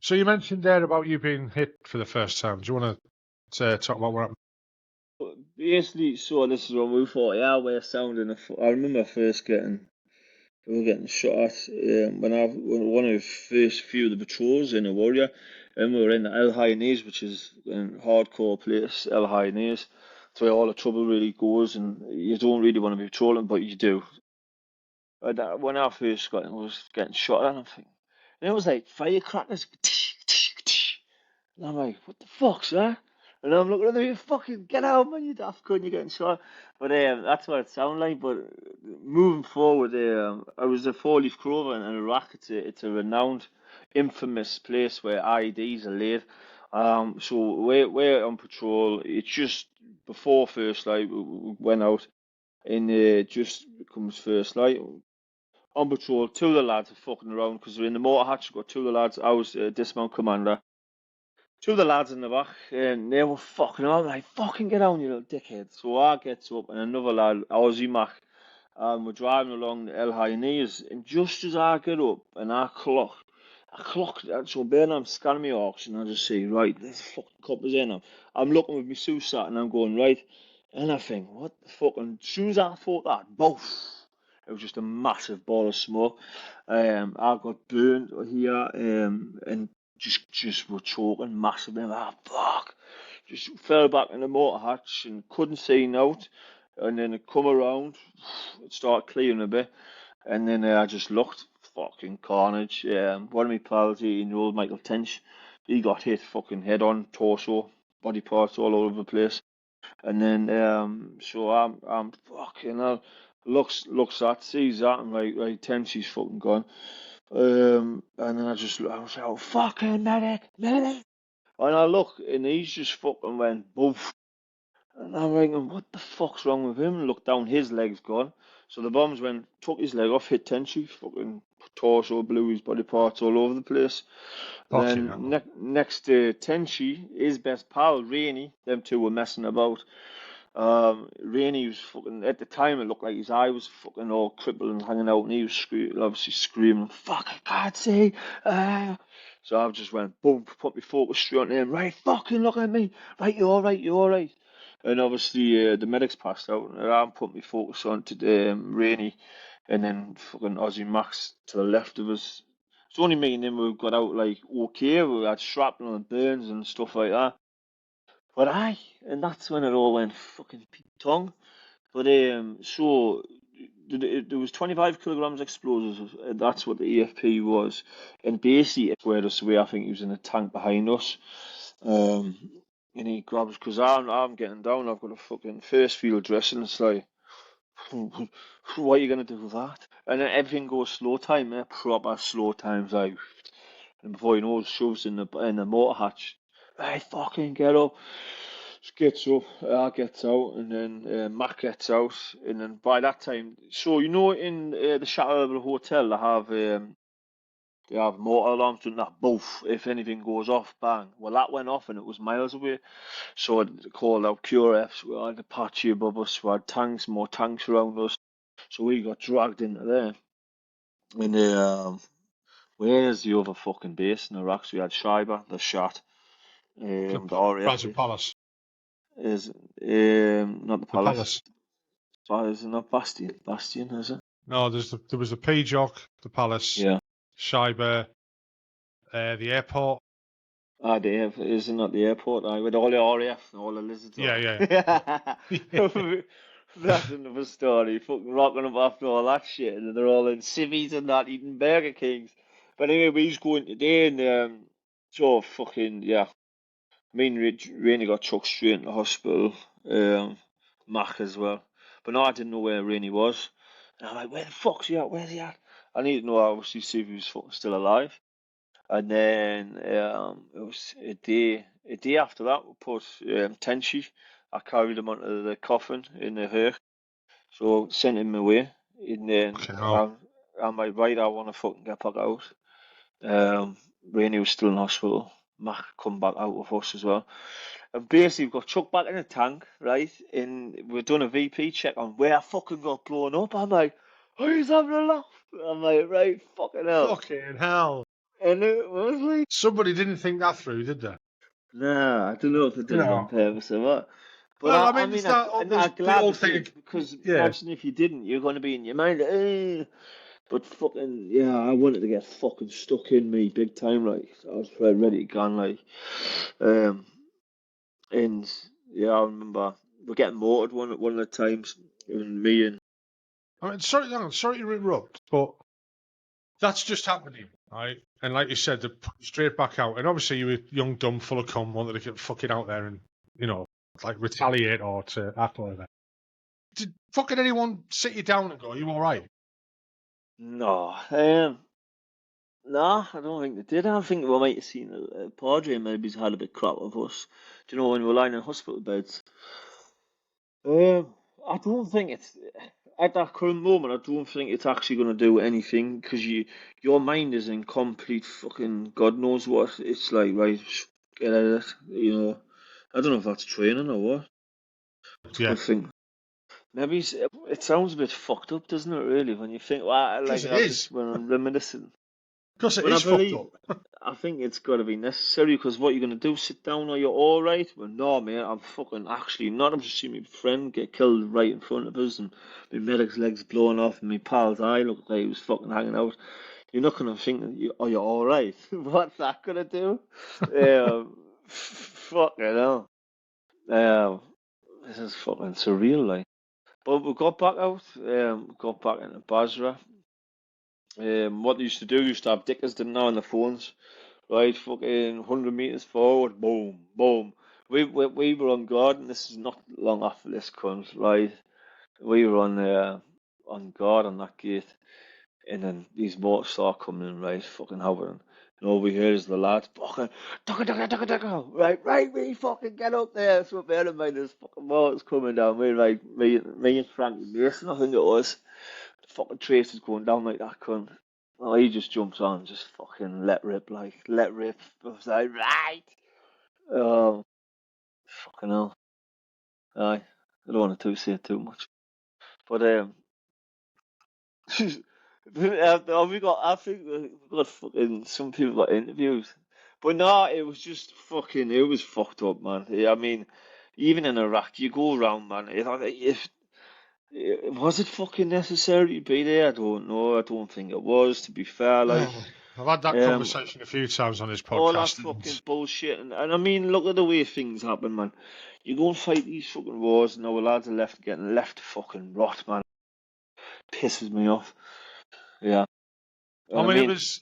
So you mentioned there about you being hit for the first time. Do you want to talk about what happened? Basically, so this is when we thought, yeah, we're sounding. I remember first getting we were getting shot at when one of the first few of the patrols in a warrior, and we were in the El High-Knees, which is a hardcore place, El High-Knees. That's where all the trouble really goes, and you don't really want to be patrolling, but you do. And when I first got in, I was getting shot at, and I'm thinking, and it was like firecrackers, and I'm like, what the fuck's that? And I'm looking at them, fucking get out, man, you daft cunt, you're getting shot. But that's what it sounded like. But moving forward, I was a four-leaf clover in Iraq. It's a renowned, infamous place where IEDs are laid. So we're on patrol. It's just before first light. We went out, and just comes first light. On patrol, two of the lads are fucking around because they're in the motor hatch. Got two of the lads. I was dismount commander. Two of the lads in the back, and they were fucking around like, fucking get on, you little dickhead. So I gets up, and another lad, Aussie Mac, we're driving along the El High-Knees, and just as I get up, and I clocked, so I'm scanning my orcs, and I just see, right, there's fucking coppers in them. I'm looking with my SUSAT, and I'm going, right, and I think, what the fuck, and as soon as I thought that, both, it was just a massive ball of smoke. I got burned here, and just were choking massively. Fuck! Just fell back in the motor hatch and couldn't see out. And then it come around, it started clearing a bit, and then I just looked. Fucking carnage. One of my pals, 18-year-old Michael Tench, he got hit fucking head on, torso, body parts all over the place. And then so I'm fucking hell. Looks at, sees that, and right, Tenchi's fucking gone. And then I was like, oh, fucking medic. And I look, and he's just fucking went boof. And I'm thinking, what the fuck's wrong with him? Look down, his leg's gone. So the bombs went, took his leg off, hit Tenchi, fucking torso, blew his body parts all over the place. Fucking Then hell. next to Tenchi, his best pal, Rainey, them two were messing about. Rainey was fucking, at the time it looked like his eye was fucking all crippled and hanging out, and he was obviously screaming, fuck, I can't see. So I just went, boom, put my focus straight on him, right, fucking look at me, right, you're alright, you're alright. And obviously the medics passed out, and I put my focus on to Rainey, and then fucking Aussie Max to the left of us. It's only me and him who got out like okay, we had shrapnel and burns and stuff like that. But and that's when it all went fucking Pete Tong. But so there was 25 kilograms explosives. That's what the EFP was, and basically it squared us away. I think he was in a tank behind us. Um, and he grabs because I'm getting down. I've got a fucking first field dressing. It's like, what are you gonna do with that? And then everything goes slow time, proper slow times, like, and before you know it, shoves in the motor hatch. Hey, fucking get up. Gets up, I gets out, and then Mac gets out, and then by that time, so you know, in the Shadow of the hotel, they have motor alarms, don't that? Both, if anything goes off, bang. Well, that went off, and it was miles away. So I called out QRFs. We had Apache above us. We had tanks, more tanks around us. So we got dragged into there. And where's the other fucking base in Iraq? So we had Schreiber, the shot, the RAF Raja Palace. is not the The palace. Palace. Is it not Bastion? Bastion, is it? No, there was the Pejock, the Palace, Yeah. Schreiber, the airport. Is it not the airport? With all the RAF and all the lizards. Yeah. That's another story. Fucking rocking up after all that shit, and they're all in civvies and that eating Burger Kings. But anyway, we was going today, and so fucking yeah. Me and Rainey got chucked straight into hospital. Mac as well. But no, I didn't know where Rainey was. And I'm like, where the fuck's he at? Where's he at? I need to know, obviously, see if he was fucking still alive. And then it was a day after that, we put Tenchi. I carried him onto the coffin in the hearse. So sent him away. And then I'm like, right, I want to fucking get back out. Rainey was still in hospital. Mac come back out with us as well. And basically, we got chucked back in a tank, right? And we've done a VP check on where I fucking got blown up. I'm like, who's having a laugh? I'm like, right, fucking hell. Fucking hell. And it was like, somebody didn't think that through, did they? nah, I don't know if they did it on purpose or what. But well, I mean, I'm glad they did, because imagine if you didn't, you're going to be in your mind, But fucking yeah, I wanted to get fucking stuck in me big time. Like I was ready to go. Like, um, and yeah, I remember we're getting mortared one of the times, and me and I mean, sorry to interrupt, but that's just happening, right? And like you said, they put you straight back out. And obviously, you were young, dumb, full of cum, wanted to get fucking out there and, like retaliate or to act like that. Did fucking anyone sit you down and go, "Are you all right?" no, nah, I don't think they did. I think we might have seen a Padre maybe had a bit crap of us. Do you know when we were lying in hospital beds? I don't think it's at that current moment. I don't think it's actually going to do anything because your mind is in complete fucking God knows what. It's like right, get out of it. I don't know if that's training or what. Yeah, I think maybe it sounds a bit fucked up, doesn't it? Really, when you think, well, because like it I'm is. just when I'm reminiscing. Because it When I is fucked believe, up. I think it's got to be necessary because what you're going to do, sit down, are you all right? Well, no, man, I'm fucking actually not. I'm just seeing my friend get killed right in front of us and my medic's legs blowing off and my pal's eye looked like he was fucking hanging out. You're not going to think, are you all right? What's that going to do? Fucking hell. This is fucking surreal, like. But we got back out, got back into Basra. What they used to do, used to have dickers, didn't they, on the phones. Right, fucking 100 meters forward, boom, boom. We were on guard, and this is not long after this cunt, right? We were on guard on that gate, and then these mortars start coming in, right? Fucking hovering. And all we hear is the lads fucking right, we fucking get up there. So bear in mind there's fucking mortars coming down. We're like me and Frankie Mason, I think it was. The fucking trace is going down like that cunt. Well, he just jumps on and just fucking let rip, like, let rip. I was like, right! Um, fucking hell. Aye. I don't want to say too much. But, I think we've got fucking, some people got interviews. But no, it was just fucking, it was fucked up, man. I mean, even in Iraq, you go around, man. If was it fucking necessary to be there? I don't know. I don't think it was, to be fair. Like, I've had that um, conversation a few times on this all that podcast, fucking and bullshit, and I mean, look at the way things happen, man. You go and fight these fucking wars, and our lads are left getting left to fucking rot, man. Pisses me off. Yeah, I and I mean, it mean, was,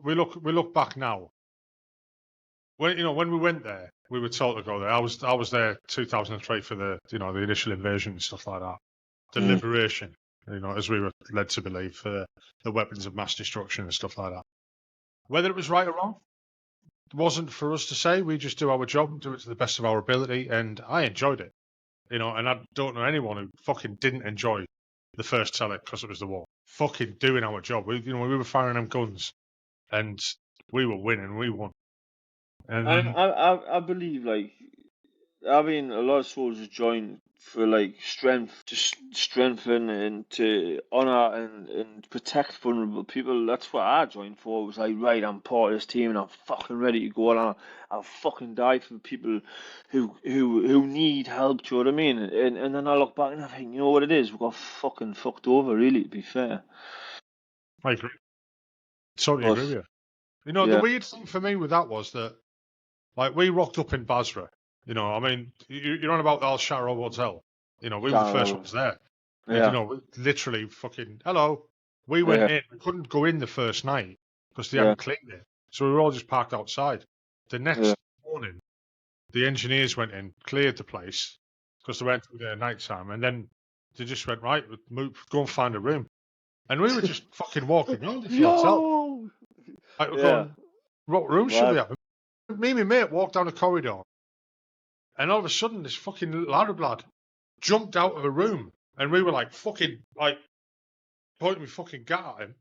we look back now. When we went there, we were told to go there. I was there 2003 for the initial invasion and stuff like that, the mm. liberation, as we were led to believe, for the weapons of mass destruction and stuff like that. Whether it was right or wrong, wasn't for us to say. We just do our job and do it to the best of our ability, and I enjoyed it. And I don't know anyone who fucking didn't enjoy the first Telic because it was the war. Fucking doing our job. We were firing them guns, and we were winning. We won. And and then, I believe like I mean, a lot of soldiers join for like strength, to strengthen and to honor and protect vulnerable people. That's what I joined for. It was like, right, I'm part of this team and I'm fucking ready to go, and I'll fucking die for people who need help. Do you know what I mean? And then I look back and I think, you know what it is? We got fucking fucked over, really, to be fair. I agree. Totally agree with But you. The yeah, weird thing for me with that was that, like, we rocked up in Basra. I mean, you're on about the Al Sharo Hotel. We were the first General, ones there. And, yeah, we literally fucking, hello. We went yeah, in. We couldn't go in the first night because they yeah, hadn't cleaned it. So we were all just parked outside. The yeah. next morning, the engineers went in, cleared the place because they went through there at night time. And then they just went, right, go and find a room. And we were just fucking walking around the hotel. Yo, Like, we're yeah, going, what room should we mad. have? Me and my mate walked down the corridor, and all of a sudden, this fucking little Arab lad jumped out of a room, and we were like, fucking, like, pointing my fucking gat at him.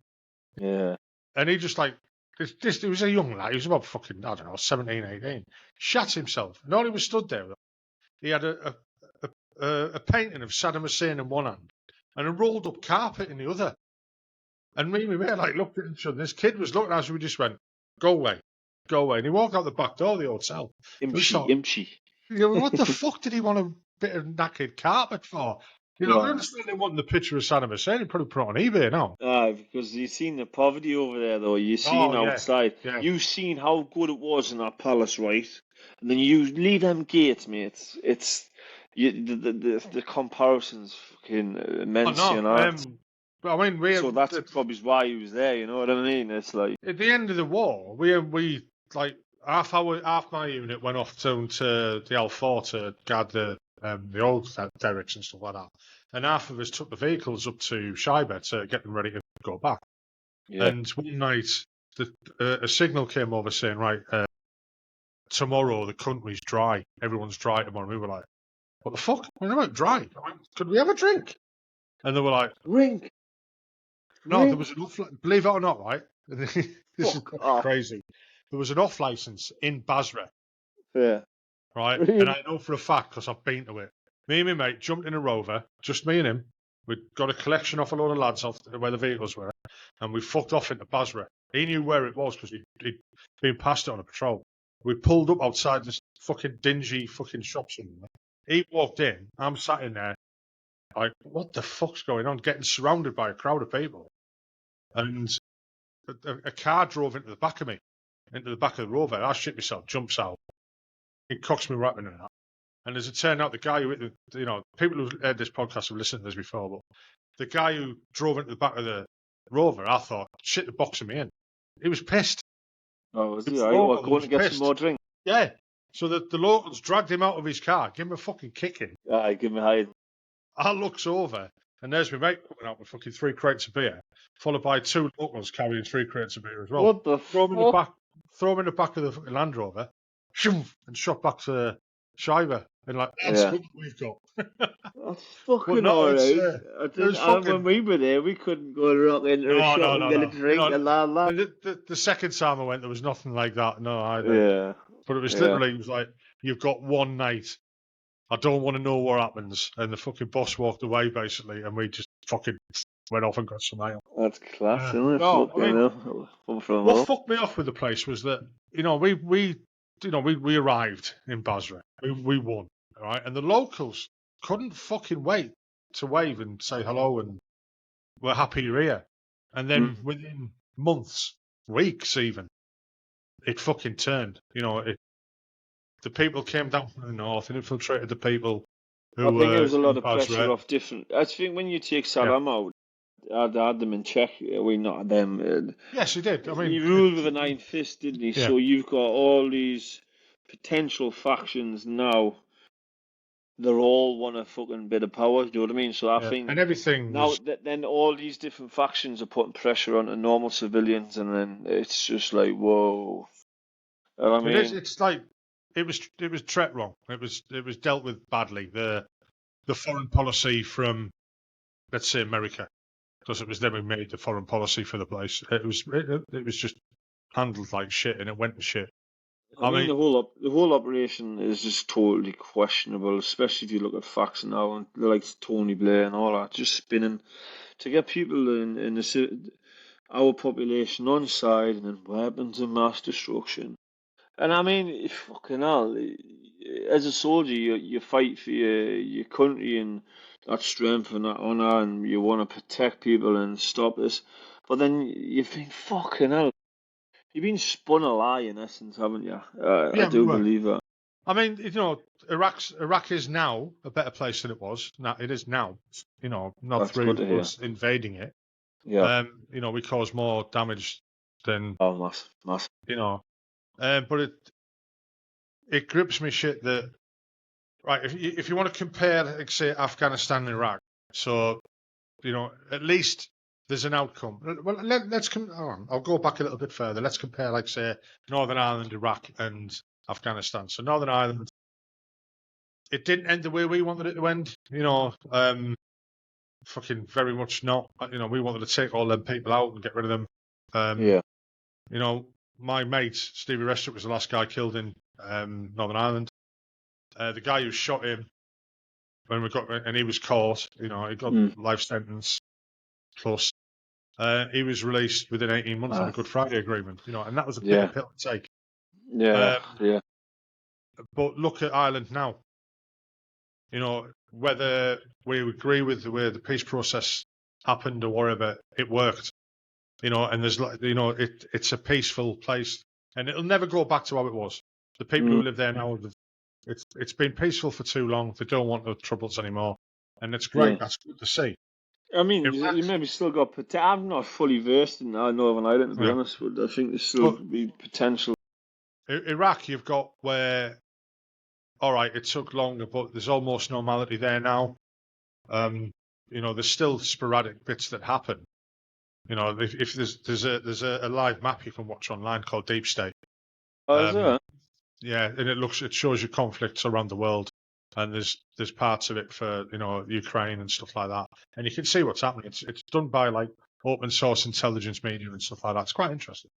Yeah. And he just, like, he was a young lad. He was about fucking, I don't know, 17, 18. Shat himself. And all he was stood there, he had a painting of Saddam Hussein in one hand and a rolled up carpet in the other. And me and my mate, like, looked at each other. This kid was looking at us, and we just went, go away, go away. And he walked out the back door of the hotel. We Imchi, thought, Imchi. what the fuck did he want a bit of knackered carpet for? You know, I understand they want the picture of Saddam Hussein and probably put it on eBay now. Because you've seen the poverty over there, though. You've seen Oh, yeah. outside. Yeah. You've seen how good it was in that palace, right? And then you leave them gates, mate. The comparisons fucking immense, Oh, you no. know. But I mean, So that's probably why he was there. You know what I mean? It's like at the end of the war, we like half my unit went off to the L4 to guard the old derricks and stuff like that, and half of us took the vehicles up to Scheibe to get them ready to go back. yeah, And one night, a signal came over saying, right, tomorrow the country's dry, everyone's dry tomorrow. We were like, what the fuck? We're about dry. I went, could we have a drink? And they were like, drink. no, there was an off. Believe it or not, right? This is Off. crazy. There was an off license in Basra, Yeah. right? Really? And I know for a fact because I've been to it. Me and my mate jumped in a Rover, just me and him. We'd got a collection off a load of lads off where the vehicles were, and we fucked off into Basra. He knew where it was because he'd been past it on a patrol. We pulled up outside this fucking dingy fucking shop somewhere. He walked in. I'm sat in there, like, what the fuck's going on? Getting surrounded by a crowd of people. And a car drove into the back of me, into the back of the Rover. I shit myself, jumps out. It cocks me right in that. And as it turned out, the guy who, you know, people who've heard this podcast have listened to this before, but the guy who drove into the back of the Rover, I thought, shit, the boxing me in. He was pissed. Oh, was he? The Right? What, local going was to get pissed. some more drink? Yeah. So the locals dragged him out of his car, gave him a fucking kicking. Give me a hide. I looks over, and there's my mate coming out with fucking 3 crates of beer, followed by 2 locals carrying 3 crates of beer as well. What the Throw him in the fuck? back, throw him in the back of the fucking Land Rover, and shot back to Shiver. And like, that's Yeah. what we've got. That's fucking no, it's, alright. When we were there, we couldn't go rock into a shop and get a drink and that. The second time I went, there was nothing like that. No, either. Yeah. But it was literally, it was like, you've got one night. I don't want to know what happens. And the fucking boss walked away, basically, and we just fucking went off and got some ale. That's class, isn't it? No, I mean, what what fucked me off with the place was that, you know, we arrived in Basra. We won, all right? And the locals couldn't fucking wait to wave and say hello and we're happy you're here. And then within months, weeks even, it fucking turned. You know, the people came down from the north and infiltrated the people who I think there was a lot of Basra. pressure off different. I think when you take Saddam out, I had them in check. We not them. Yes, he did. I mean, he ruled with an iron fist, didn't he? Yeah. So you've got all these potential factions now. They're all want a fucking bit of power. Do you know what I mean? So I think and everything now was... then all these different factions are putting pressure onto normal civilians, and then it's just like whoa. I mean, it's like it was treated wrong. It was dealt with badly. The foreign policy from, let's say, America, because it was them who made the foreign policy for the place. It was just handled like shit, and it went to shit. I mean the whole operation is just totally questionable, especially if you look at facts now and the likes of Tony Blair and all that, just spinning to get people in our population on side and then weapons of mass destruction. And I mean, fucking hell, as a soldier, you fight for your country and that strength and that honour, and you want to protect people and stop this. But then you think, fucking hell, you've been spun a lie in essence, haven't you? I do believe that. I mean, you know, Iraq is now a better place than it was. Now it is now. You know, not That's through good to us invading it. Yeah. You know, we cause more damage than. Oh, mass. You know, but it grips me shit that. Right, if you want to compare, like, say, Afghanistan and Iraq, so, you know, at least there's an outcome. Well, let's I'll go back a little bit further. Let's compare, like, say, Northern Ireland, Iraq, and Afghanistan. So Northern Ireland, it didn't end the way we wanted it to end. You know, fucking very much not. You know, we wanted to take all them people out and get rid of them. Yeah. You know, my mate Stevie Restrick was the last guy killed in Northern Ireland. The guy who shot him when and he was caught, you know, he got life sentence plus. He was released within 18 months on a Good Friday agreement, you know, and that was a big pill to take. Yeah, yeah. But look at Ireland now. whether we agree with the way the peace process happened or whatever, it worked. And there's it's a peaceful place, and it'll never go back to how it was. The people who live there now, it's been peaceful for too long. They don't want the troubles anymore, and it's great. Yeah. That's good to see. I mean, Iraq, you maybe still got I'm not fully versed in Northern Ireland, to be honest, but I think there's still be potential. Iraq, you've got where, all right, it took longer, but there's almost normality there now. There's still sporadic bits that happen. If there's a live map you can watch online called Deep State. Oh, is there? Yeah, and it shows you conflicts around the world, and there's parts of it for Ukraine and stuff like that, and you can see what's happening. It's done by like open source intelligence media and stuff like that. It's quite interesting.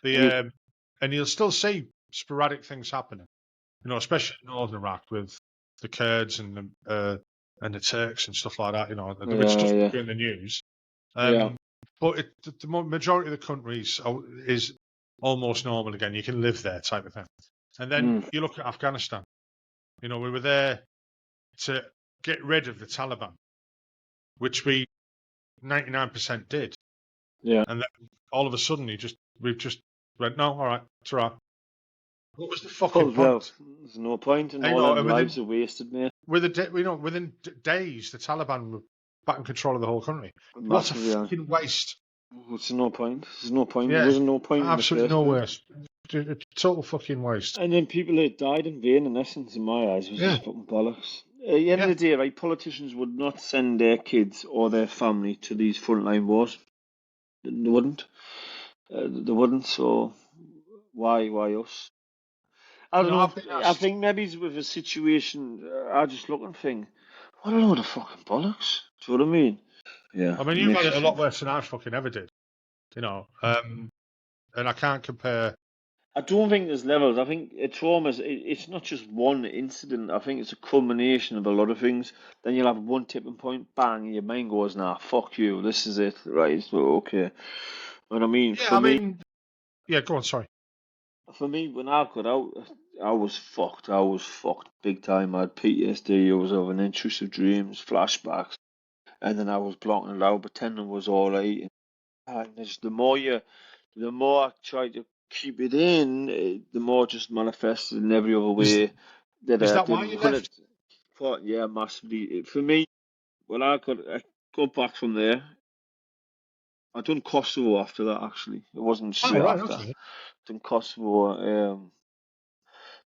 And you'll still see sporadic things happening, especially in northern Iraq with the Kurds and the Turks and stuff like that. Which doesn't be in the news. But the majority of the countries is almost normal again. You can live there, type of thing. And then you look at Afghanistan. We were there to get rid of the Taliban, which we 99% did. Yeah. And then all of a sudden, we've just went, no, all right, it's all right. What was the fucking point? There's no point, and all our lives are wasted, mate. Within days, the Taliban were back in control of the whole country. What a fucking waste! There's no point. There's no point. There was no point. Absolutely no waste. Total fucking waste. And then people that died in vain, in essence, in my eyes, was just fucking bollocks. At the end of the day, right, politicians would not send their kids or their family to these frontline wars. They wouldn't. They wouldn't. So why us? I don't know. I think maybe with a situation, I just look and think, what a load of fucking bollocks. Do you know what I mean? Yeah. I mean, you had it a lot worse than I fucking ever did. And I can't compare. I don't think there's levels. I think trauma it's not just one incident. I think it's a culmination of a lot of things. Then you'll have one tipping point, bang, your mind goes, nah, fuck you, this is it, right? So, okay. But I mean, go on, sorry. For me, when I got out, I was fucked. I was fucked big time. I had PTSD. I was having intrusive dreams, flashbacks. And then I was blocking it out, pretending it was all right. And the more I tried to keep it in, the more just manifested in every other way. Is that why you left? Yeah, massively. For me, when I got back from there, I done Kosovo after that. Actually, it wasn't straight after. Okay. Done Kosovo,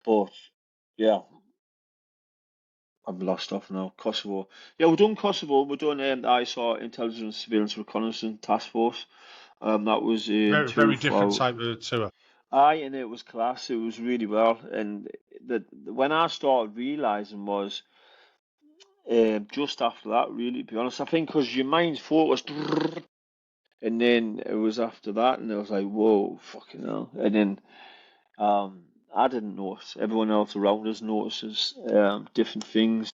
but yeah, I'm lost off now. Kosovo. Yeah, we've done Kosovo. We've done ISAR, Intelligence, Surveillance, Reconnaissance Task Force. That was in very different type of tour. Aye, and it was class. It was really well. And when I started realising was just after that, really, to be honest. I think because your mind's focused, and then it was after that, and I was like, whoa, fucking hell. And then I didn't notice. Everyone else around us notices different things.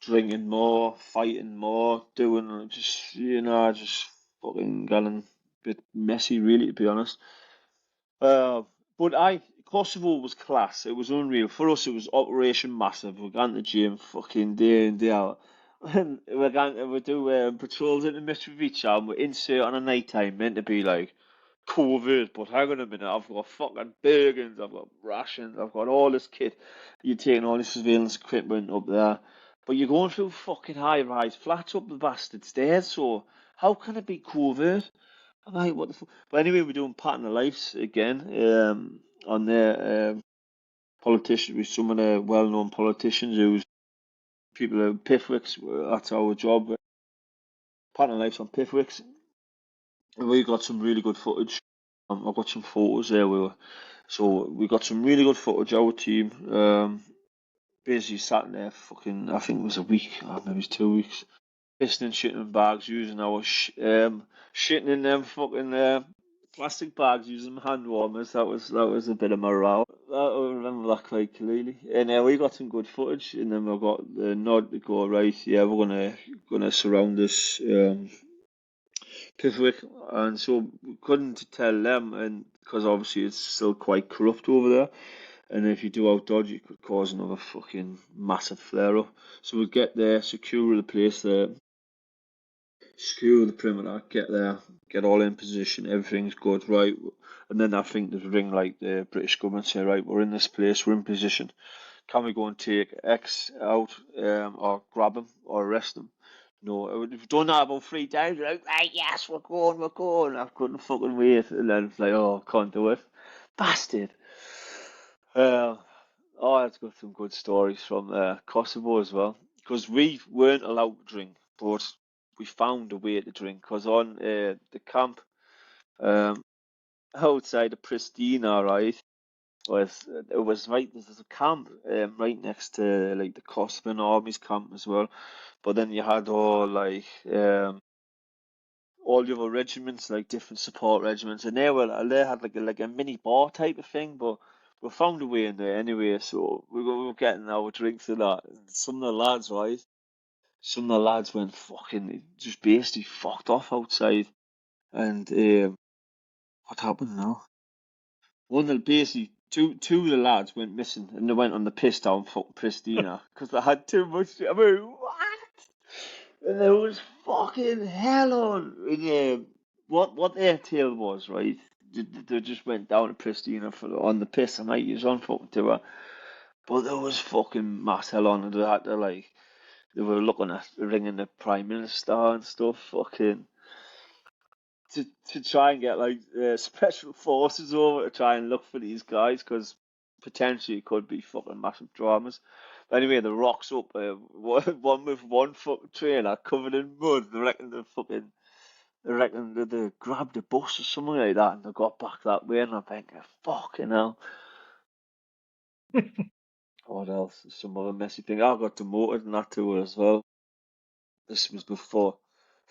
Drinking more, fighting more, doing just fucking getting a bit messy, really, to be honest. But Kosovo was class. It was unreal. For us, it was Operation Massive. We're going to the gym fucking day in, day out. And we do patrols in the Mitrovica, and we're insert on a night time, meant to be like covert. But hang on a minute, I've got fucking Bergens, I've got rations, I've got all this kit. You're taking all this surveillance equipment up there. But you're going through fucking high-rise flats up the bastard stairs, so how can it be covert? I'm like, what the fuck? But anyway, we're doing Pattern of Lives again on their politicians with some of the well-known politicians who's people who Pithwicks. That's our job. Pattern of Lives on Pithwicks. And we got some really good footage. I've got some photos there. We got some really good footage. Our team basically sat in there fucking, I think it was a week, or maybe it was 2 weeks. Pissing and shitting in bags, using our shitting in them fucking plastic bags, using hand warmers. That was a bit of morale. I remember that quite clearly. And we got some good footage, and then we got the nod to go, right, yeah, we're gonna surround this Pithwick, and so we couldn't tell them, and because obviously it's still quite corrupt over there. And if you do out dodge, it could cause another fucking massive flare up. So we'd get there, secure the place there, secure the perimeter, get there, get all in position, everything's good, right? And then I think there's ring like the British government say, right, we're in this place, we're in position. Can we go and take X out, or grab him, or arrest him? No, we've done that about 3 times. Like, right, yes, we're going. I couldn't fucking wait. And then it's like, oh, I can't do it. Bastard. Oh, I've got some good stories from Kosovo as well. Because we weren't allowed to drink, but we found a way to drink. Because on the camp outside of Pristina, right, it was right, there's a camp right next to like the Kosovan Army's camp as well. But then you had all the other regiments, like different support regiments, and they had like a mini bar type of thing, but we found a way in there anyway, so we were getting our drinks and that. And some of the lads, right? Some of the lads went fucking just basically fucked off outside, and what happened now? One of the basically two of the lads went missing, and they went on the piss down fucking Pristina because they had too much. I mean, what? And there was fucking hell on. And, what their tale was, right? They just went down to Pristina on the piss. I might use on fucking tour, but there was fucking mass hell on, and they had to like they were looking at ringing the Prime Minister and stuff, fucking to try and get like special forces over to try and look for these guys because potentially it could be fucking massive dramas. But anyway, the rocks up, one with one fucking trailer covered in mud. They reckon they grabbed a bus or something like that and they got back that way. And I'm thinking, fucking hell. What else? Some other messy thing. I got demoted in that tour as well. This was before.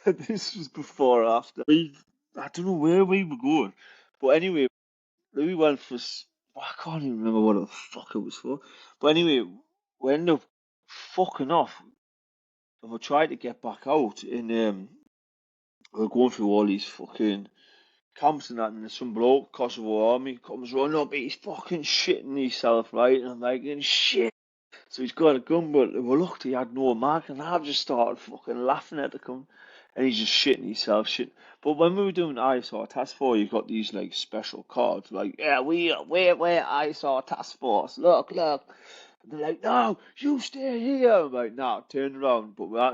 This was before or after. I don't know where we were going, but anyway, we went for. I can't even remember what the fuck it was for. But anyway, we ended up fucking off, and we tried to get back out, and we are going through all these fucking camps and that, and there's some bloke, Kosovo army, comes running up, he's fucking shitting himself, right? And I'm like, shit. So he's got a gun, but we looked, he had no mark, and I've just started fucking laughing at the gun. And he's just shitting himself, shit. But when we were doing ISR Task Force, you got these like special cards, like, yeah, we're ISR Task Force, look. And they're like, no, you stay here. I'm like, nah, turn around. But I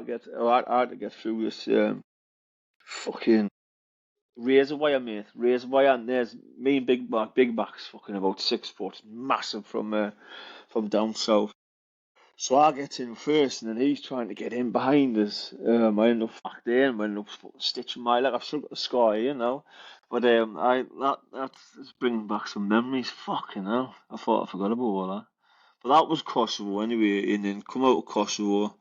had to get through this fucking razor wire, mate. Razor wire, and there's me and Big Mac's fucking about 6 foot, massive from down south. So I get in first, and then he's trying to get in behind us. I end up back there, and I end up stitching my leg. I've still got the scar here now, but that's bringing back some memories. Fucking hell, I thought I forgot about all that. But that was Kosovo anyway, and then come out of Kosovo.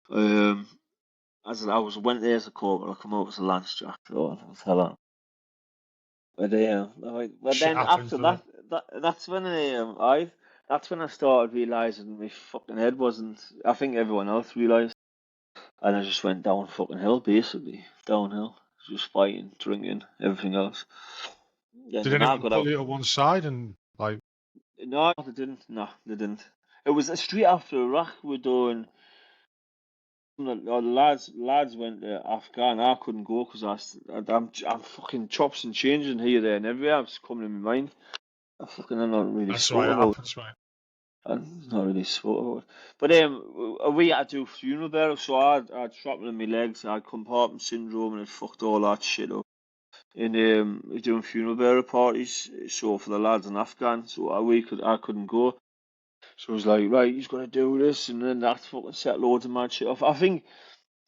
As I went there as a corporal, I come out as a lance jack. So I was hell on. But Shit then happens, after doesn't that's when I started realising my fucking head wasn't. I think everyone else realised, and I just went down fucking hill basically, downhill, just fighting, drinking, everything else. it? And Did then I anyone got pull out. you to one side and like? No, they didn't. No, they didn't. It was straight after Iraq. We're doing. The lads went to Afghan. I couldn't go because I'm fucking chops and changing here, there, and everywhere. It's coming in my mind. I'm not really That's the way spoke it about. happens, mate. I'm not really spoke about. But we had to do funeral burial, so I'd shrapnel in my legs, I had compartment syndrome, and it fucked all that shit up. And we're doing funeral burial parties, so for the lads in Afghan, so I couldn't go. So I was like, right, he's got to do this, and then that fucking set loads of mad shit off. I think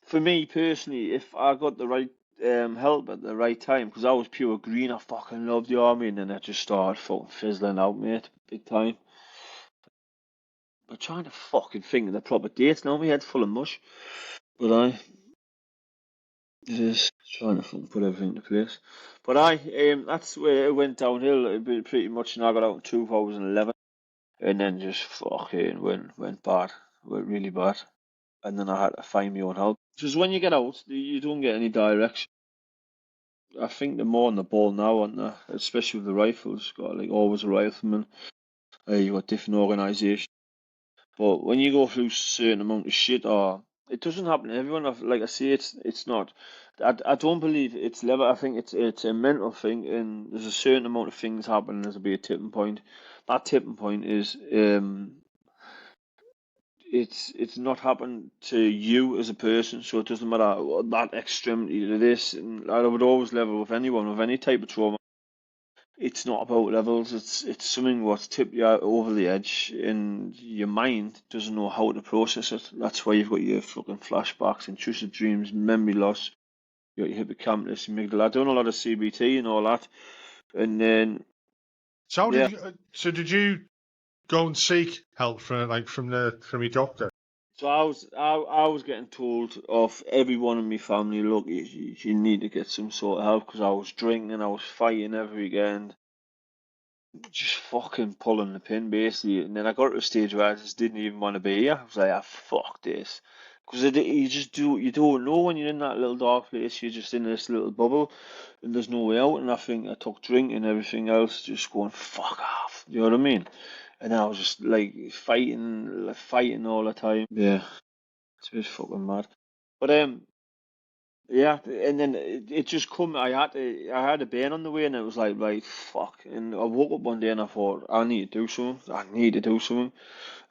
for me personally, if I got the right help at the right time, because I was pure green, I fucking loved the army, and then I just started fucking fizzling out, mate, big time. I'm trying to fucking think of the proper dates now. My head's full of mush. But I just trying to fucking put everything into place. But that's where it went downhill pretty much, and I got out in 2011, and then just fucking went bad, went really bad. And then I had to find my own help. Because when you get out, you don't get any direction. I think they're more on the ball now, aren't they? Especially with the rifles. Got like always a rifleman. you got different organisations. But when you go through a certain amount of shit, or it doesn't happen to everyone. Like I say, it's not. I don't believe it's level. I think it's a mental thing, and there's a certain amount of things happen. There's be a tipping point. That tipping point is it's not happened to you as a person, so it doesn't matter what that extremity to this. And I would always level with anyone with any type of trauma. It's not about levels. It's something what's tipped you over the edge, and your mind doesn't know how to process it. That's why you've got your fucking flashbacks, intrusive dreams, memory loss. You got your hippocampus, amygdala. I've done a lot of CBT and all that, and then So how yeah. did you? So did you go and seek help from your doctor? So I was getting told of everyone in my family, look, you need to get some sort of help because I was drinking, I was fighting every weekend, just fucking pulling the pin basically. And then I got to a stage where I just didn't even want to be here. I was like, fuck this, because you don't know when you're in that little dark place. You're just in this little bubble, and there's no way out. And I think I took drink and everything else, just going fuck off. You know what I mean? And I was just like fighting all the time. Yeah. It's a bit fucking mad. But yeah, and then it just come. I had a pain on the way, and it was like, right, fuck. And I woke up one day and I thought, I need to do something. I need to do something.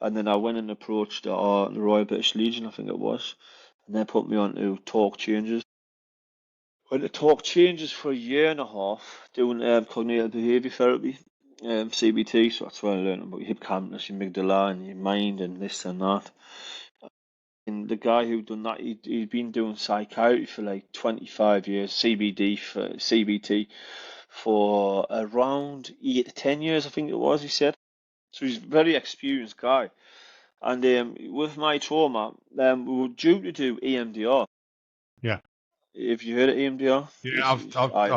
And then I went and approached the Royal British Legion, I think it was, and they put me on to talk changes. Went to talk changes for a year and a half, doing cognitive behaviour therapy, CBT. So that's where I learned about your hippocampus, your amygdala, and your mind, and this and that. And the guy who done that, he'd been doing psychiatry for like 25 years, CBT for around 8 to 10 years, I think it was, he said. So he's a very experienced guy. And with my trauma, we were due to do EMDR. Yeah, If you heard of EMDR, yeah. I've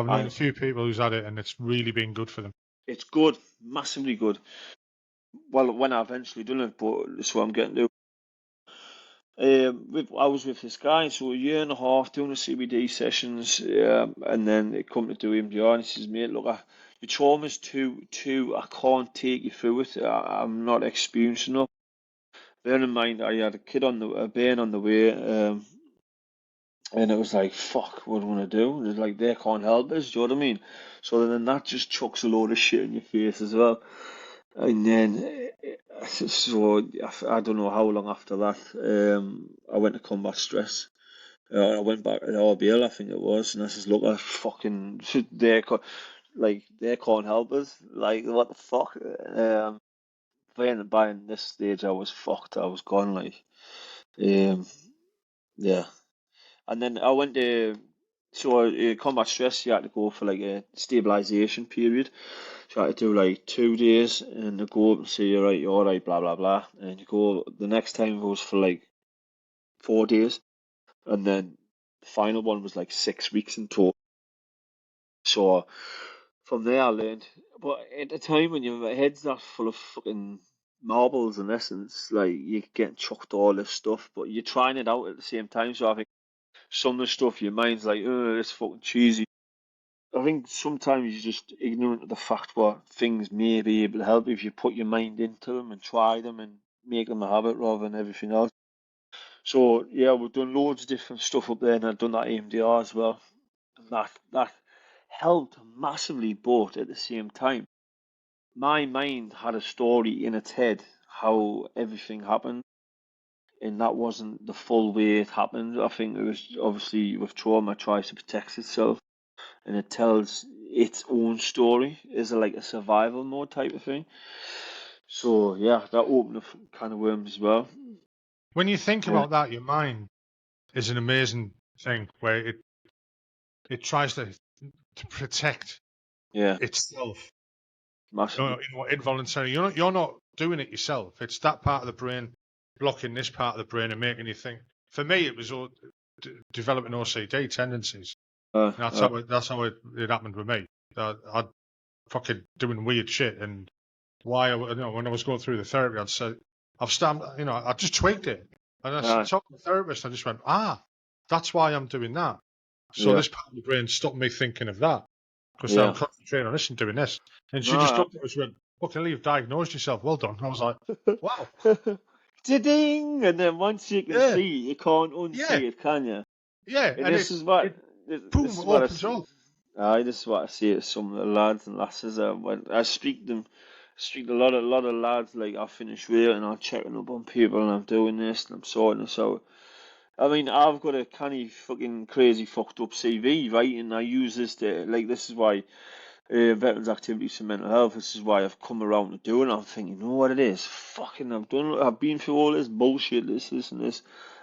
known a I few people who's had it, and it's really been good for them. it's good, massively good. Well, when I eventually done it, but that's what I'm getting to. I was with this guy, so a year and a half doing the CBD sessions, and then it come to do EMDR, and he says, "Mate, look, your trauma's too. I can't take you through it. I'm not experienced enough." Bear in mind, I had a bairn on the way, and it was like, "Fuck, what do I want to do?" It's like they can't help us. Do you know what I mean? So then that just chucks a load of shit in your face as well. And then, so I don't know how long after that, I went to combat stress. I went back to the RBL, I think it was, and I says, look, I fucking, they can't help us. Like, what the fuck? By this stage, I was fucked. I was gone, like, um, yeah. And then I went to, combat stress, you had to go for like a stabilization period. So I had to do like 2 days and they go up and say, you're right, you're all right, blah, blah, blah. And you go, the next time it was for like 4 days. And then the final one was like 6 weeks in total. So from there I learned. But at the time when your head's that full of fucking marbles in essence, like you're getting chucked all this stuff, but you're trying it out at the same time. So I think some of the stuff your mind's like, oh, it's fucking cheesy. I think sometimes you're just ignorant of the fact what things may be able to help if you put your mind into them and try them and make them a habit rather than everything else. So yeah, we've done loads of different stuff up there, and I've done that EMDR as well. And that helped massively, but at the same time, my mind had a story in its head how everything happened, and that wasn't the full way it happened. I think it was obviously with trauma, it tries to protect itself and it tells its own story is like a survival mode type of thing. So yeah, that opened a kind of worms as well. When you think Yeah, about that, your mind is an amazing thing where it tries to protect yeah, itself. massively. Involuntary. You're not doing it yourself. It's that part of the brain blocking this part of the brain and making you think. For me, it was all developing OCD tendencies. That's how it happened with me. I'd fucking doing weird shit, and when I was going through the therapy, I'd say I just tweaked it, and I uh, talked to the therapist. I just went, that's why I'm doing that. So yeah, this part of the brain stopped me thinking of that because I'm yeah. concentrating on this and doing this. And she just No, looked at us and went, Luckily, you've diagnosed yourself. Well done. I was like, wow. Ding! And then once you can Yeah, see, you can't yeah, unsee it, can you? yeah. And And this it, is what it boom, this is what I opens see. up. Aye, this is what I see to some of the lads and lasses. When I streak a lot of lads. Like I finish work and I'm checking up on people and I'm doing this and I'm sorting this out. I mean, I've got a canny fucking crazy fucked up CV, right? And I use this to like this is why veterans activities for mental health. This is why I've come around to do it. I'm thinking, you know what it is? Fucking, I've been through all this bullshit, this and this.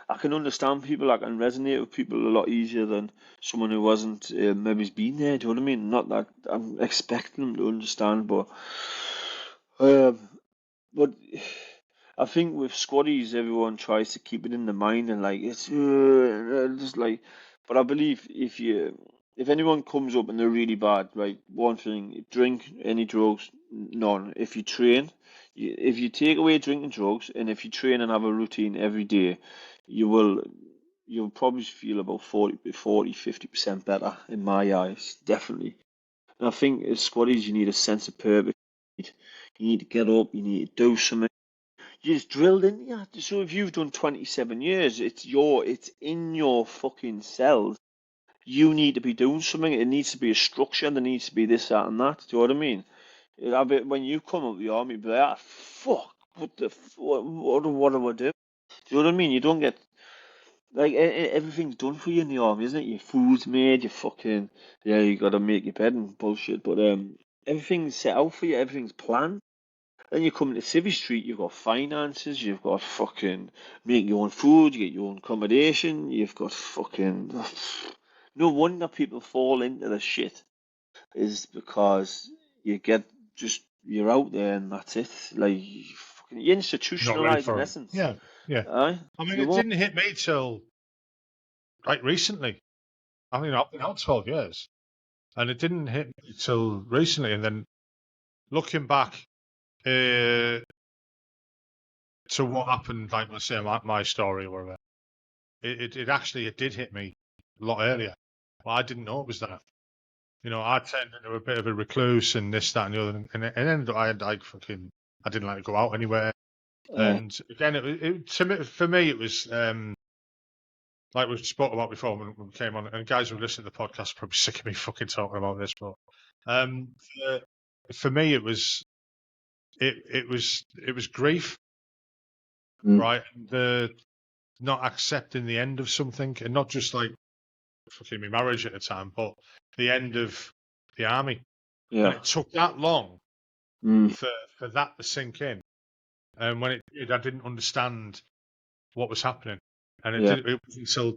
I can understand people. I can resonate with people a lot easier than someone who wasn't maybe's been there. Do you know what I mean? Not that I'm expecting them to understand, um, but I think with squaddies, everyone tries to keep it in the mind and like it's just like. But I believe if anyone comes up and they're really bad, right? One thing, drink any drugs, none. If you train, if you take away drinking drugs, and if you train and have a routine every day, you will you'll probably feel about 50% better in my eyes, definitely. And I think as squaddies, you need a sense of purpose. You need to get up. You need to do something. You just drilled in, yeah. So if you've done 27 years, it's in your fucking cells. You need to be doing something. It needs to be a structure. There needs to be this, that, and that. Do you know what I mean? When you come up the army, be like, ah, fuck, what do I do? Do you know what I mean? You don't get like everything's done for you in the army, isn't it? Your food's made. You fucking yeah, you got to make your bed and bullshit. But everything's set out for you. Everything's planned. Then you come into Civvy Street, you've got finances, you've got fucking make your own food, you get your own accommodation, you've got fucking. No wonder people fall into the shit, is because you get just, you're out there and that's it. Like, fucking, you Not ready institutionalise in for it. essence. Yeah, yeah. Aye? I mean, You it won't. didn't hit me till like recently. I mean, I've been out 12 years, and it didn't hit me till recently. And then looking back to what happened, like let's say my story or whatever, it actually it did hit me a lot earlier. Well, I didn't know it was that. You know, I turned into a bit of a recluse and this, that, and the other, and ended up I didn't like to go out anywhere. Aye. And again, for me, it was like we spoke about before when we came on. And guys who listen to the podcast are probably sick of me fucking talking about this, but um, for me, it was grief, Mm. right? The not accepting the end of something, and not just like fucking my marriage at the time, but the end of the army. And Yeah. it took that long Mm. for that to sink in. And when it did, I didn't understand what was happening. And Yeah. it wasn't until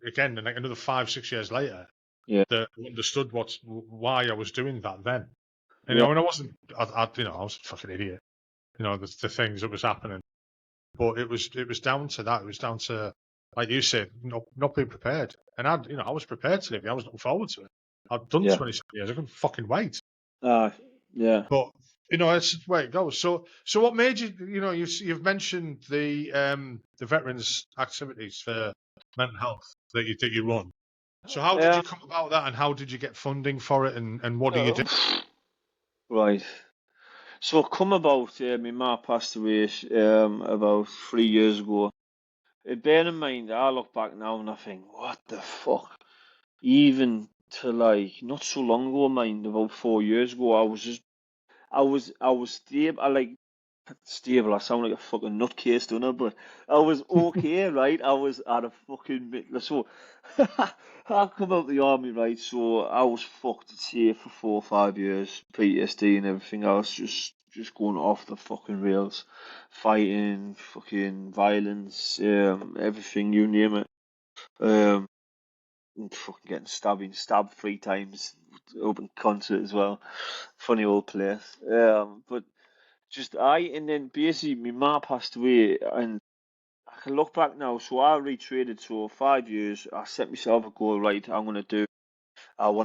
again, like another 5-6 years later, Yeah. that I understood why I was doing that then. And Yeah. I mean, I wasn't, I was a fucking idiot. You know, the things that was happening, but it was down to that. It was down to, like you said, not being prepared. And I was prepared to leave. I was looking forward to it. I'd done Yeah. 27 years. I couldn't fucking wait. Aye. Yeah. But that's the way it goes. So what made you? You've mentioned the veterans activities for mental health that you run. So how did you Yeah. come about that, and how did you get funding for it, and what do you do? Oh. Right. So come about, my ma passed away about 3 years ago. Bear in mind, I look back now and I think, what the fuck? Even to like not so long ago, mind about 4 years ago, I was stable. I like stable. I sound like a fucking nutcase, don't I? But I was okay, right? I was at a fucking so I come out the army, right? So I was fucked say for 4 or 5 years, PTSD and everything else, just going off the fucking rails, fighting, fucking violence, everything you name it. Um, and fucking getting stabbed 3 times, open concert as well. Funny old place. But just and then basically my ma passed away, and I can look back now. So I retraded. So 5 years, I set myself a goal. Right, I want to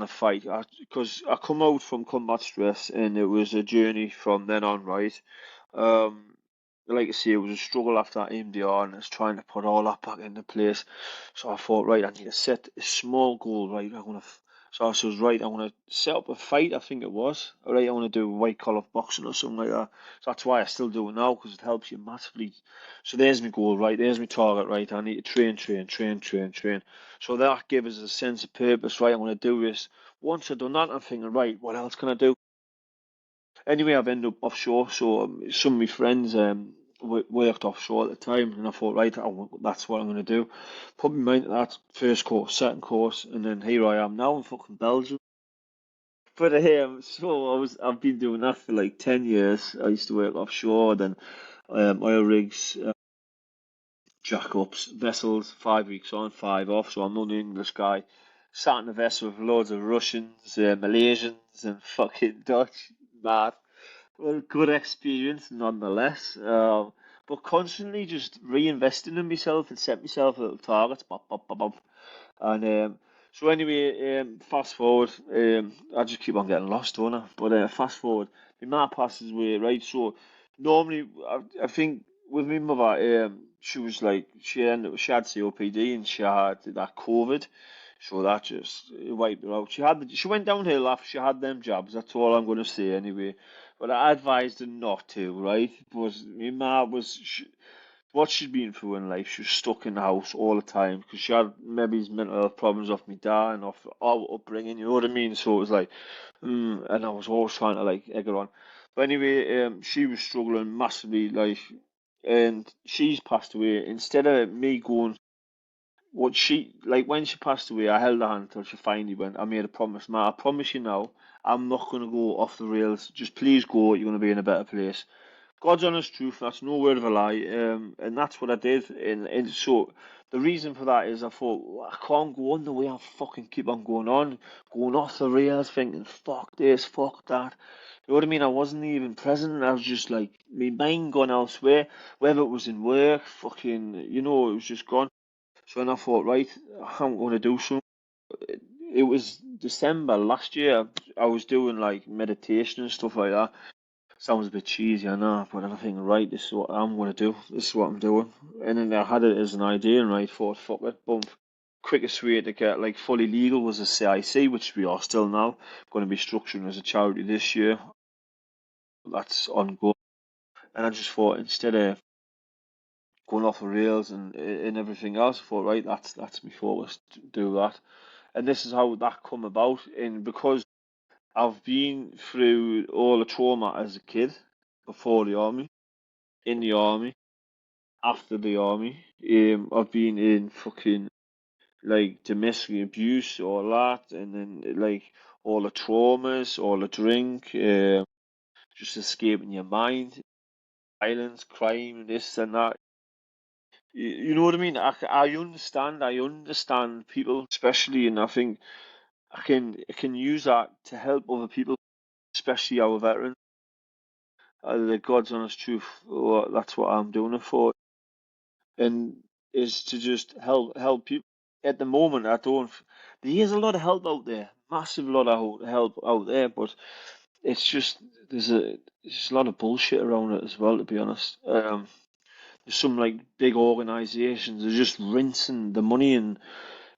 fight. Because I come out from combat stress, and it was a journey from then on. Right. Um, like I say, it was a struggle after that MDR, and I was trying to put all that back into place. So I thought, right, I need to set a small goal. Right, So I says, right, I want to set up a fight, I think it was. Right, I want to do white collar boxing or something like that. So that's why I still do it now, because it helps you massively. So there's my goal, right? There's my target, right? I need to train. So that gives us a sense of purpose, right? I want to do this. Once I've done that, I'm thinking, right, what else can I do? Anyway, I've ended up offshore. So some of my friends worked offshore at the time, and I thought, right, that's what I'm going to do. Put my mind to that first course, second course, and then here I am now in fucking Belgium. But so I've been doing that for like 10 years. I used to work offshore, then oil rigs, jack-ups, vessels, 5 weeks on, 5 off. So I'm not an English guy. Sat in a vessel with loads of Russians, Malaysians, and fucking Dutch. Mad. Well, good experience nonetheless. But constantly just reinvesting in myself and set myself little targets. Bop, bop, bop, bop. And so anyway, fast forward. I just keep on getting lost, don't I? But fast forward. My mum passes away, right? So normally, I think with my mother, she was like she had COPD and she had that COVID. So that just wiped her out. She went downhill after she had them jabs. That's all I'm going to say anyway. But I advised her not to, right? Because my mum what she'd been through in life. She was stuck in the house all the time because she had maybe mental health problems off me dad and off our upbringing. You know what I mean? So it was like, and I was always trying to like egg her on. But anyway, she was struggling massively, like, and she's passed away. Instead of me going what she like when she passed away, I held her hand until she finally went. I made a promise, Ma. I promise you now, I'm not gonna go off the rails. Just please go. You're gonna be in a better place. God's honest truth. That's no word of a lie. And that's what I did. And so the reason for that is I thought "Well, I can't go on the way I fucking keep on going off the rails, thinking fuck this, fuck that. You know what I mean? I wasn't even present. I was just like my mind gone elsewhere. Whether it was in work, fucking, it was just gone. So then I thought, right, I'm going to do something. It was December last year. I was doing like meditation and stuff like that. Sounds a bit cheesy, I know, but then I think, right, this is what I'm going to do. This is what I'm doing. And then I had it as an idea, and I thought, fuck it, boom. Quickest way to get like fully legal was a CIC, which we are still now. Going to be structuring as a charity this year. That's ongoing. And I just thought, instead of going off the rails and everything else, I thought, right, that's my focus to do that. And this is how that come about. And because I've been through all the trauma as a kid, before the army, in the army, after the army, I've been in fucking like domestic abuse, all that, and then like all the traumas, all the drink, just escaping your mind, violence, crime, this and that. You know what I mean? I understand people, especially, and I think I can use that to help other people, especially our veterans. The God's honest truth. That's what I'm doing it for, and is to just help people. At the moment, I don't. There is a lot of help out there, massive lot of help out there, but it's just there's just a lot of bullshit around it as well. To be honest, there's some like big organisations are just rinsing the money and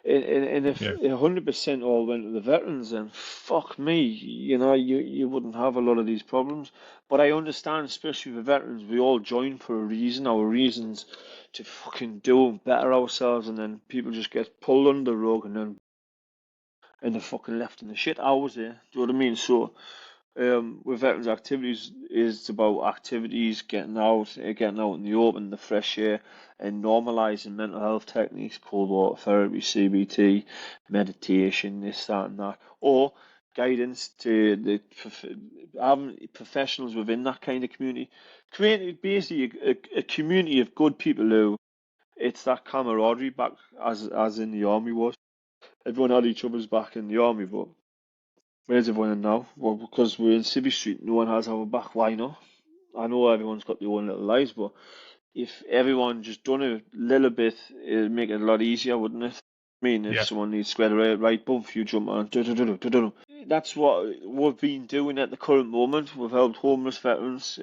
if Yeah. 100% all went to the veterans, then fuck me, you wouldn't have a lot of these problems. But I understand, especially for veterans, we all join for a reason. Our reasons to fucking do better ourselves, and then people just get pulled under the rug, and they're fucking left in the shit. I was there. Do you know what I mean? So with veterans activities is about activities, getting out in the open, the fresh air, and normalising mental health techniques, cold water therapy, CBT, meditation, this, that, and that, or guidance to having professionals within that kind of community. Creating basically a community of good people who it's that camaraderie back as in the army was. Everyone had each other's back in the army, but where's everyone in now? Well, because we're in Civvy Street, no one has our back. Why not? I know everyone's got their own little lives, but if everyone just done a little bit, it'd make it a lot easier, wouldn't it? I mean, if Yeah. someone needs squared away, right, boom, you jump on. That's what we've been doing at the current moment. We've helped homeless veterans,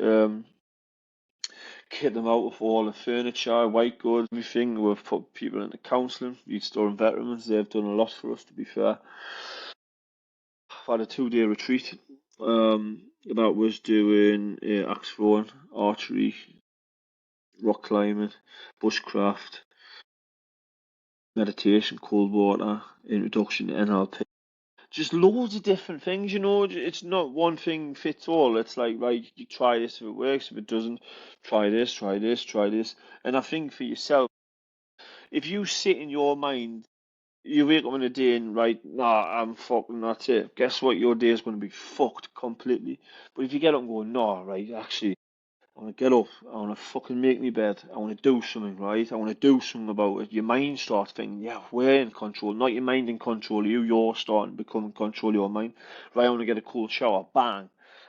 get them out of all the furniture, white goods, everything. We've put people into counselling, restoring veterans. They've done a lot for us, to be fair. had a 2-day retreat. That was doing axe throwing, archery, rock climbing, bushcraft, meditation, cold water, introduction to NLP. Just loads of different things, you know. It's not one thing fits all. It's like, right, you try this if it works. If it doesn't, try this, try this, try this. And I think for yourself, if you sit in your mind, you wake up in a day and, right, nah, I'm fucking, that's it. Guess what? Your day is going to be fucked completely. But if you get up and go, nah, right, actually, I want to get up. I want to fucking make me bed. I want to do something, right? I want to do something about it. Your mind starts thinking, yeah, we're in control. Not your mind in control of you. You're starting to become in control of your mind. Right, I want to get a cold shower. Bang.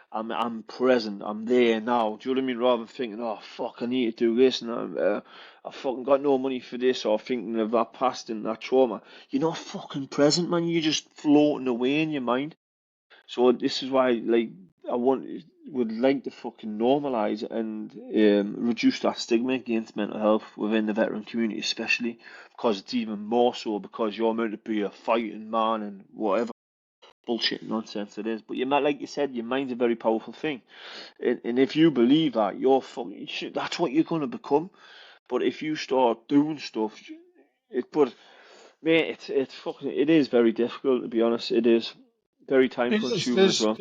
I'm present. I'm there now. Do you know what I mean? Rather than thinking, oh, fuck, I need to do this. And I fucking got no money for this. Or thinking of that past and that trauma. You're not fucking present, man. You're just floating away in your mind. So this is why, like, would like to fucking normalise and reduce that stigma against mental health within the veteran community, especially because it's even more so because you're meant to be a fighting man and whatever bullshit nonsense it is. But like you said, your mind's a very powerful thing, and if you believe that, that's what you're gonna become. But if you start doing stuff, but mate, it is very difficult, to be honest. It is very time It is. consuming as well.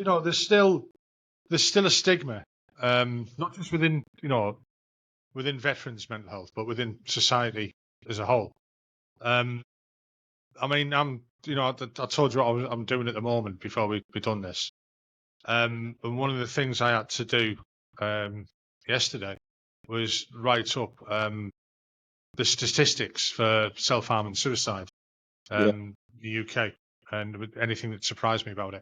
There's still a stigma, not just within veterans' mental health, but within society as a whole. I mean, I told you what I'm doing at the moment before we done this. And one of the things I had to do yesterday was write up the statistics for self-harm and suicide in the UK, and with anything that surprised me about it.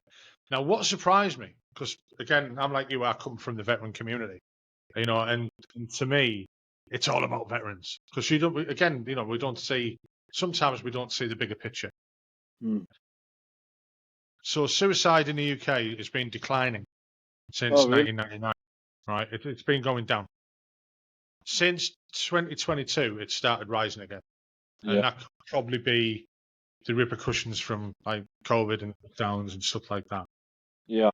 Now, what surprised me, because again, I'm like you, I come from the veteran community, and to me, it's all about veterans, because sometimes we don't see the bigger picture. So suicide in the UK has been declining since 1999, right? It's been going down. Since 2022, it started rising again. And that could probably be the repercussions from like COVID and lockdowns and stuff like that. Yeah.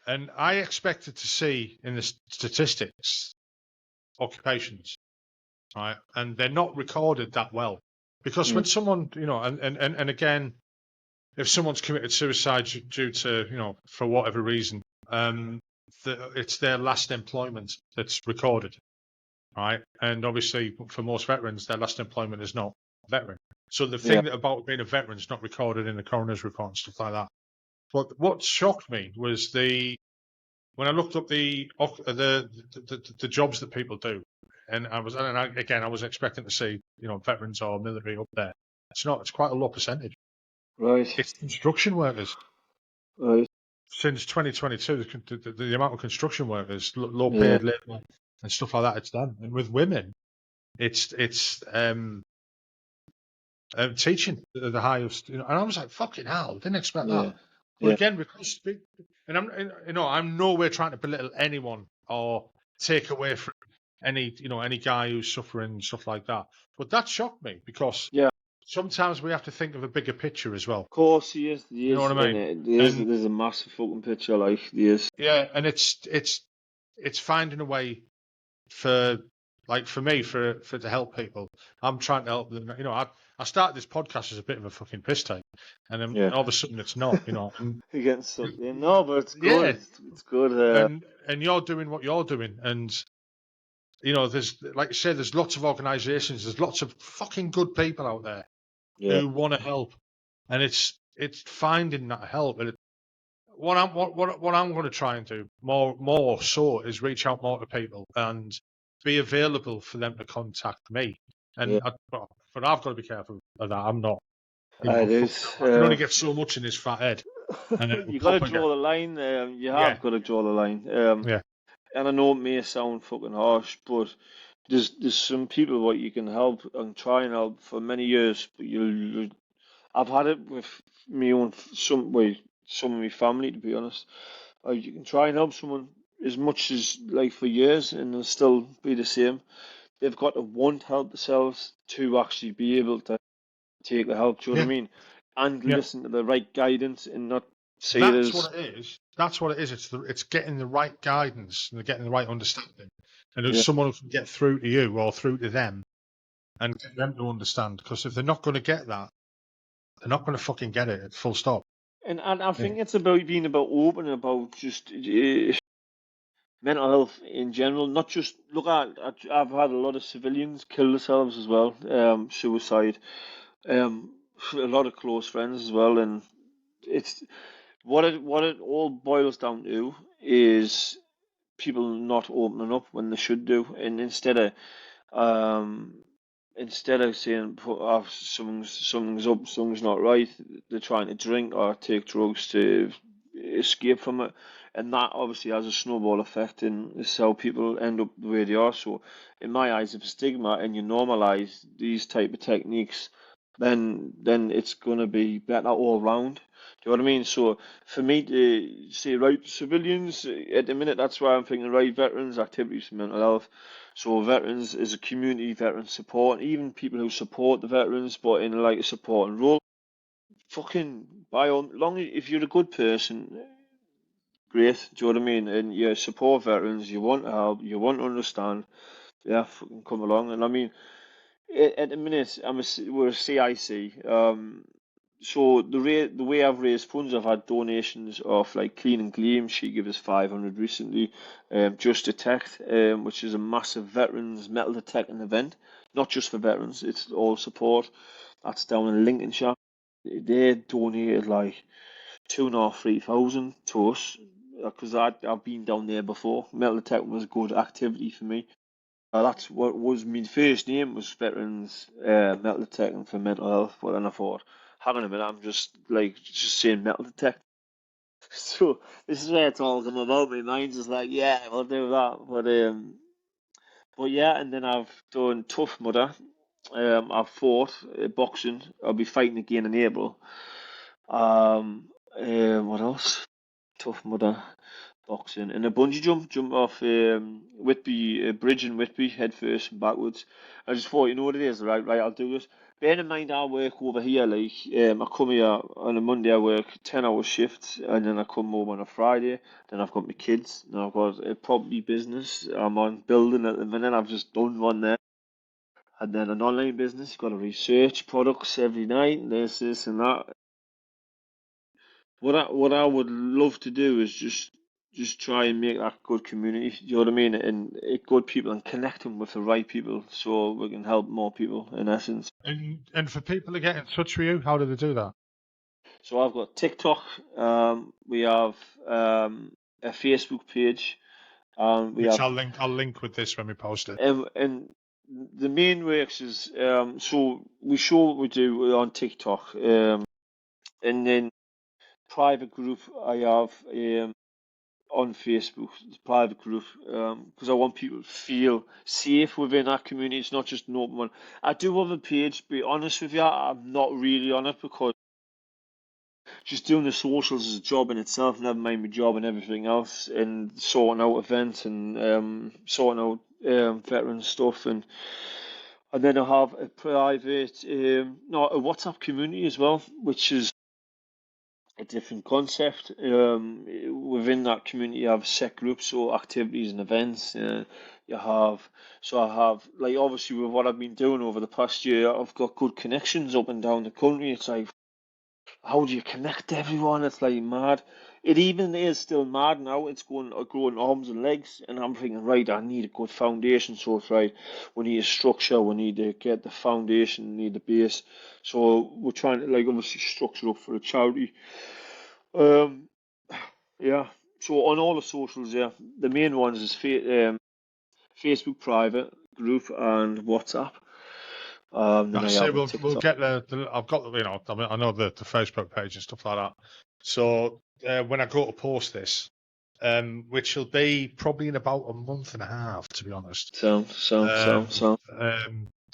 And I expected to see in the statistics occupations, right? And they're not recorded that well. Because when someone, and again, if someone's committed suicide due to, for whatever reason, it's their last employment that's recorded, right? And obviously, for most veterans, their last employment is not veteran. So the thing about being a veteran is not recorded in the coroner's report and stuff like that. But what shocked me was when I looked up the jobs that people do, and I was expecting to see veterans or military up there. It's not. It's quite a low percentage. Right. It's construction workers. Right. Since 2022, the amount of construction workers, low paid labor and stuff like that, it's done. And with women, it's teaching at the highest. And I was like, fucking hell, didn't expect that. But again, because I'm nowhere trying to belittle anyone or take away from any guy who's suffering and stuff like that. But that shocked me because sometimes we have to think of a bigger picture as well. Of course, he is. You know what I mean? There's a massive fucking picture, like there is. Yeah, and it's finding a way for me to help people. I'm trying to help them. I started this podcast as a bit of a fucking piss take, and then all of a sudden it's not. You're getting sucked in. No, but it's good. Yeah. It's good. And you're doing what you're doing, and there's, like you said, there's lots of organisations, there's lots of fucking good people out there who want to help, and it's finding that help. And what I'm going to try and do more so is reach out more to people and be available for them to contact me. And but I've got to be careful of that. I'm not. I can only get so much in this fat head. And you got to draw the line. You have got to draw the line. And I know it may sound fucking harsh, but there's some people what you can help and try and help for many years. But I've had it with some of my family, to be honest. You can try and help someone as much as like for years, and they'll still be the same. They've got to want help themselves to actually be able to take the help. Do you know what I mean? And listen to the right guidance, and not see it That's as what it is. That's what it is. It's getting the right guidance and getting the right understanding. And if someone who can get through to you or through to them and get them to understand. Because if they're not going to get that, they're not going to fucking get it. Full stop. and I think it's about being about open about just mental health in general. Not just look at. I've had a lot of civilians kill themselves as well. Suicide. A lot of close friends as well, and it's what it all boils down to is people not opening up when they should do, and um, instead of saying something's up, something's not right, they're trying to drink or take drugs to escape from it, and that obviously has a snowball effect, and it's how people end up the way they are. So, in my eyes, if a stigma and you normalise these type of techniques, then it's gonna be better all round. Do you know what I mean? So for me to say right civilians at the minute, that's why I'm thinking right veterans activities for mental health. So veterans is a community veteran support, even people who support the veterans, but in like a supporting role. Fucking by all long if you're a good person, great. Do you know what I mean? And you support veterans, you want to help, you want to understand. Yeah, fucking come along. And I mean, at the minute, we're a CIC. So the way I've raised funds, I've had donations of like Clean and Gleam. She gave us 500 recently. Just Detect, which is a massive veterans metal detecting event, not just for veterans. It's all support. That's down in Lincolnshire. They donated like 2,500, 3,000 to us because I've been down there before. Metal detecting was a good activity for me. That's what was my first name was Veterans Metal Detecting for Mental Health. But then I thought, hang on a minute, I'm just saying metal detect. So this is where it's all come about. My mind's just like, yeah, we'll do that. But yeah, and then I've done Tough Mudder. I've fought boxing. I'll be fighting again in April. What else? Tough Mudder. Boxing and a bungee jump off Whitby bridge in Whitby, head first and backwards. I just thought, you know what it is, right, I'll do this. Bearing in mind I work over here, like I come here on a Monday, I work 10-hour shifts, and then I come home on a Friday. Then I've got my kids, and I've got a property business I'm on building at the minute. I've just done one there, and then an online business. Got to research products every night, and this and that. What I would love to do is just try and make that good community. You know what I mean? And good people and connect them with the right people so we can help more people in essence. And for people to get in touch with you, how do they do that? So I've got TikTok. We have a Facebook page. We Which have I'll link with this when we post it. and the main works is so we show what we do on TikTok. And then private group I have on Facebook, it's a private group, because I want people to feel safe within that community. It's not just an open one. I do have a page, to be honest with you, I'm not really on it because just doing the socials is a job in itself, never mind my job and everything else, and sorting out events and sorting out veteran stuff, and then I have a private, no, a WhatsApp community as well, which is a different concept. Within that community, you have set groups, so activities and events. You have, so I have, like, obviously with what I've been doing over the past year, I've got good connections up and down the country. It's like, how do you connect everyone? It's like mad. It even is still mad now. It's growing arms and legs, and I'm thinking, right, I need a good foundation. So it's right, we need a structure. We need to get the foundation. We need the base. So we're trying to like obviously structure up for a charity. Um, yeah. So on all the socials, yeah, the main ones is Facebook private group and WhatsApp. Then I I say have a we'll TikTok. get I've got I mean I know the Facebook page and stuff like that. So when I go to post this, which will be probably in about a month and a half, to be honest. So.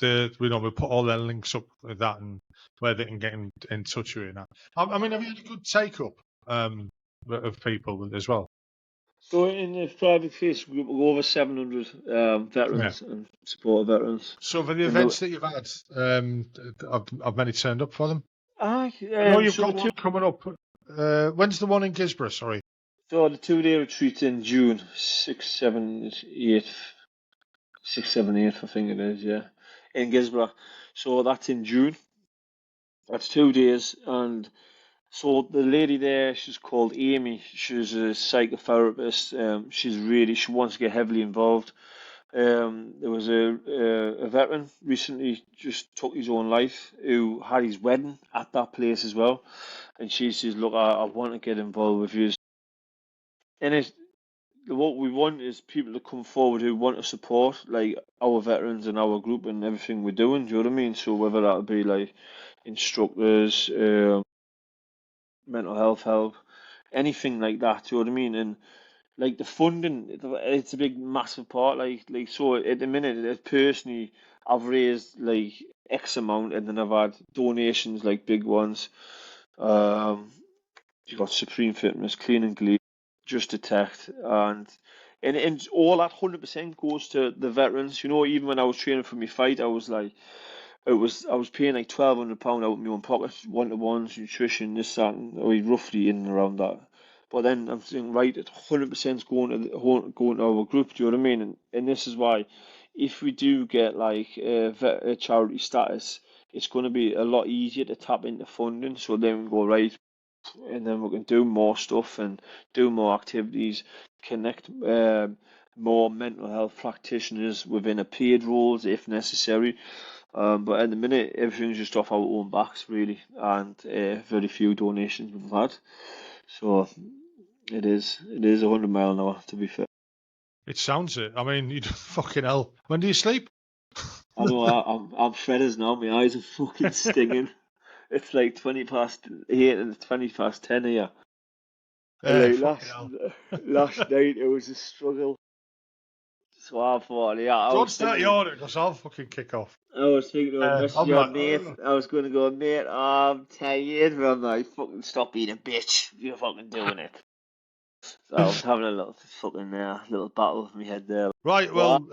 We'll put all their links up with that and where they can get in touch with you. Now, I mean, have you had a good take up of people as well? So in the private Facebook group, we're over 700 Yeah. veterans and support veterans. So for the And the, events that you've had, have many turned up for them? aye, I know you've so the got two one coming up. When's the one in Gisborough? Sorry. So the 2-day retreat in June, 6, 7, 8, 6, 7, 8, I think it is, yeah, in Gisborough. So that's in June. That's 2 days, and so the lady there, she's called Amy. She's a psychotherapist. She wants to get heavily involved. There was a veteran recently just took his own life who had his wedding at that place as well, and she says, "Look, I want to get involved with you." And what we want is people to come forward who want to support like our veterans and our group and everything we're doing. Do you know what I mean? So whether that would be like instructors, mental health help, anything like that. Do you know what I mean? And like the funding, it's a big, massive part. Like so at the minute, personally, I've raised like X amount, and then I've had donations like big ones. You got Supreme Fitness, Clean and Glee, Just Detect, and all that 100% goes to the veterans. You know, even when I was training for my fight, I was paying like £1,200 out of my own pocket, 1-to-ones, nutrition, this, that, and roughly in and around that. But then I'm saying, right, it's 100% going to our group. Do you know what I mean? And this is why, if we do get like a charity status, it's going to be a lot easier to tap into funding. So then we go right, and then we can do more stuff and do more activities, connect more mental health practitioners within a paid roles if necessary. But at the minute, everything's just off our own backs, really, and very few donations we've had. So it is 100 mile an hour, to be fair. It sounds it. I mean, you fucking hell. When do you sleep? I know I'm shredders now. My eyes are fucking stinging. It's like 20 past 8 and it's 20 past 10 here. And like last night it was a struggle. So I thought, yeah, Don't start yawning because I'll fucking kick off. I was thinking of messaging I'm your like, mate. I was going to go, mate, I'm tired. But I'm like, fucking stop being a bitch. You're fucking doing it. So I was having a little fucking little battle with my head there. Right, well,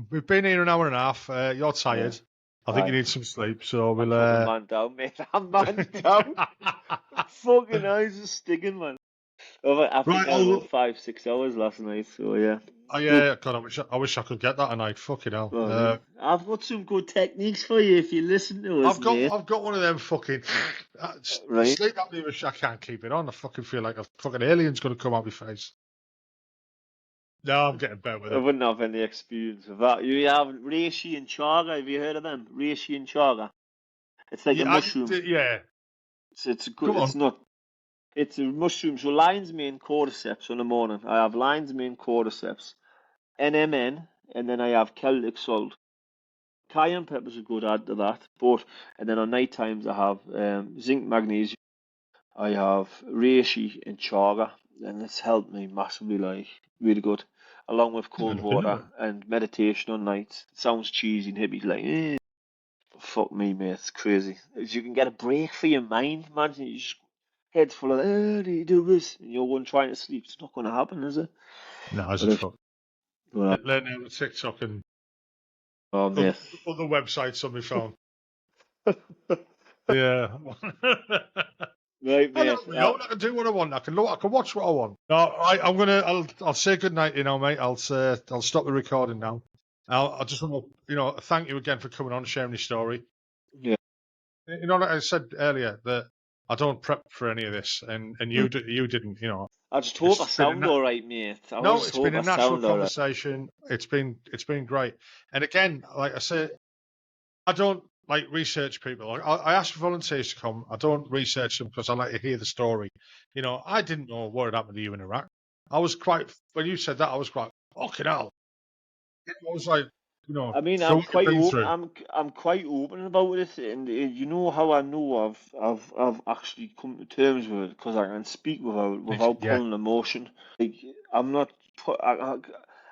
we've been here an hour and a half. You're tired. Yeah. I think you Aye. need some sleep, so I'm we'll. fucking man down, mate. I'm man down. Fucking eyes are stinging, man. I think Right, I had about 5, 6 hours last night. So yeah. God, I wish I could get that tonight. Fucking hell. Well, I've got some good techniques for you if you listen to us, mate. I've got one of them fucking Right. sleep apnea machine. I can't keep it on. I fucking feel like a fucking alien's gonna come out my face. No, I'm getting better with I it. wouldn't have any experience of that. You have reishi and chaga. Have you heard of them? Reishi and chaga. It's like a Yeah, mushroom. yeah. It's a good. Come on. It's not. It's a mushroom. So lion's mane cordyceps in the morning. I have lion's mane cordyceps, NMN, and then I have Celtic salt. Cayenne pepper's a good add to that. And then on night times I have zinc, magnesium. I have reishi and chaga, and it's helped me massively. Like really good, along with cold water and meditation on nights. It sounds cheesy and hippie, like fuck me, mate. It's crazy. If you can get a break for your mind, imagine you just head full of, do you do this? And you're one trying to sleep. It's not going to happen, is it? No, it's a fuck. Well, Learn how to TikTok and mate. other websites on my phone. Yeah. Right, mate. I can do what I want. I can watch what I want. No, I'll say good night, mate. I'll stop the recording now. I just want to, thank you again for coming on and sharing your story. Yeah. Like I said earlier, that I don't prep for any of this, and you didn't, I just hope I sound all right, mate. It's been a natural conversation. Right. It's been great. And again, like I said, I don't like research people. I ask volunteers to come. I don't research them because I like to hear the story. I didn't know what had happened to you in Iraq. When you said that, I was quite, fucking hell. I was like, I mean, I'm quite open. I'm quite open about it, and you know how I know I've actually come to terms with it because I can speak without pulling emotion. Like I'm not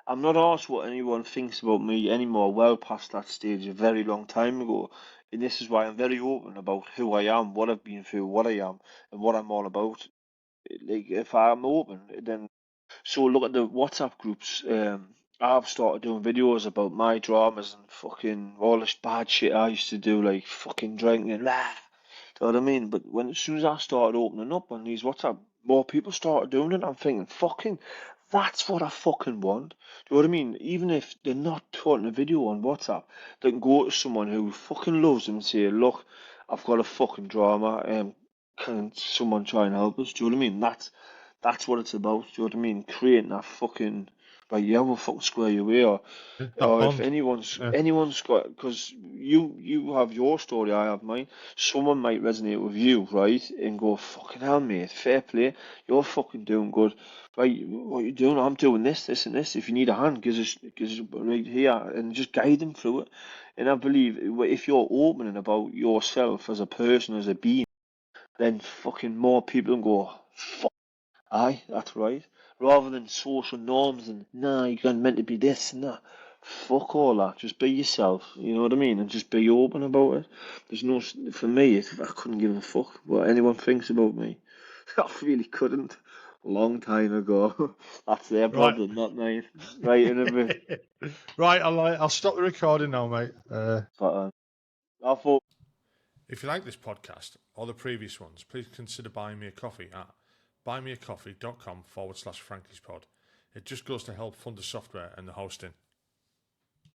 I'm not asked what anyone thinks about me anymore. Well past that stage, a very long time ago, and this is why I'm very open about who I am, what I've been through, what I am, and what I'm all about. Like if I'm open, then so look at the WhatsApp groups. I've started doing videos about my dramas and fucking all this bad shit I used to do, like fucking drinking, Do you know what I mean? But as soon as I started opening up on these WhatsApp, more people started doing it. I'm thinking, fucking, that's what I fucking want. Do you know what I mean? Even if they're not putting a video on WhatsApp, they can go to someone who fucking loves them and say, look, I've got a fucking drama. Can someone try and help us? Do you know what I mean? That's what it's about. Do you know what I mean? Creating that fucking, right, yeah, we'll fucking square you away, That or if bond. Yeah. anyone's got, because you have your story, I have mine. Someone might resonate with you, right, and go, fucking hell, mate, fair play, you're fucking doing good, right? What you doing? I'm doing this, and this. If you need a hand, give us right here, and just guide them through it. And I believe if you're opening about yourself as a person, as a being, then fucking more people can go, fuck, aye, that's right. Rather than social norms and nah, you're meant to be this and that. Fuck all that. Just be yourself. You know what I mean? And just be open about it. There's no, for me, I couldn't give a fuck what anyone thinks about me. I really couldn't. A long time ago. That's their Right. problem, not mine. Right in a bit. Right, I'll stop the recording now, mate. But I thought. If you like this podcast or the previous ones, please consider buying me a coffee at buymeacoffee.com/Frankie's Pod. It just goes to help fund the software and the hosting.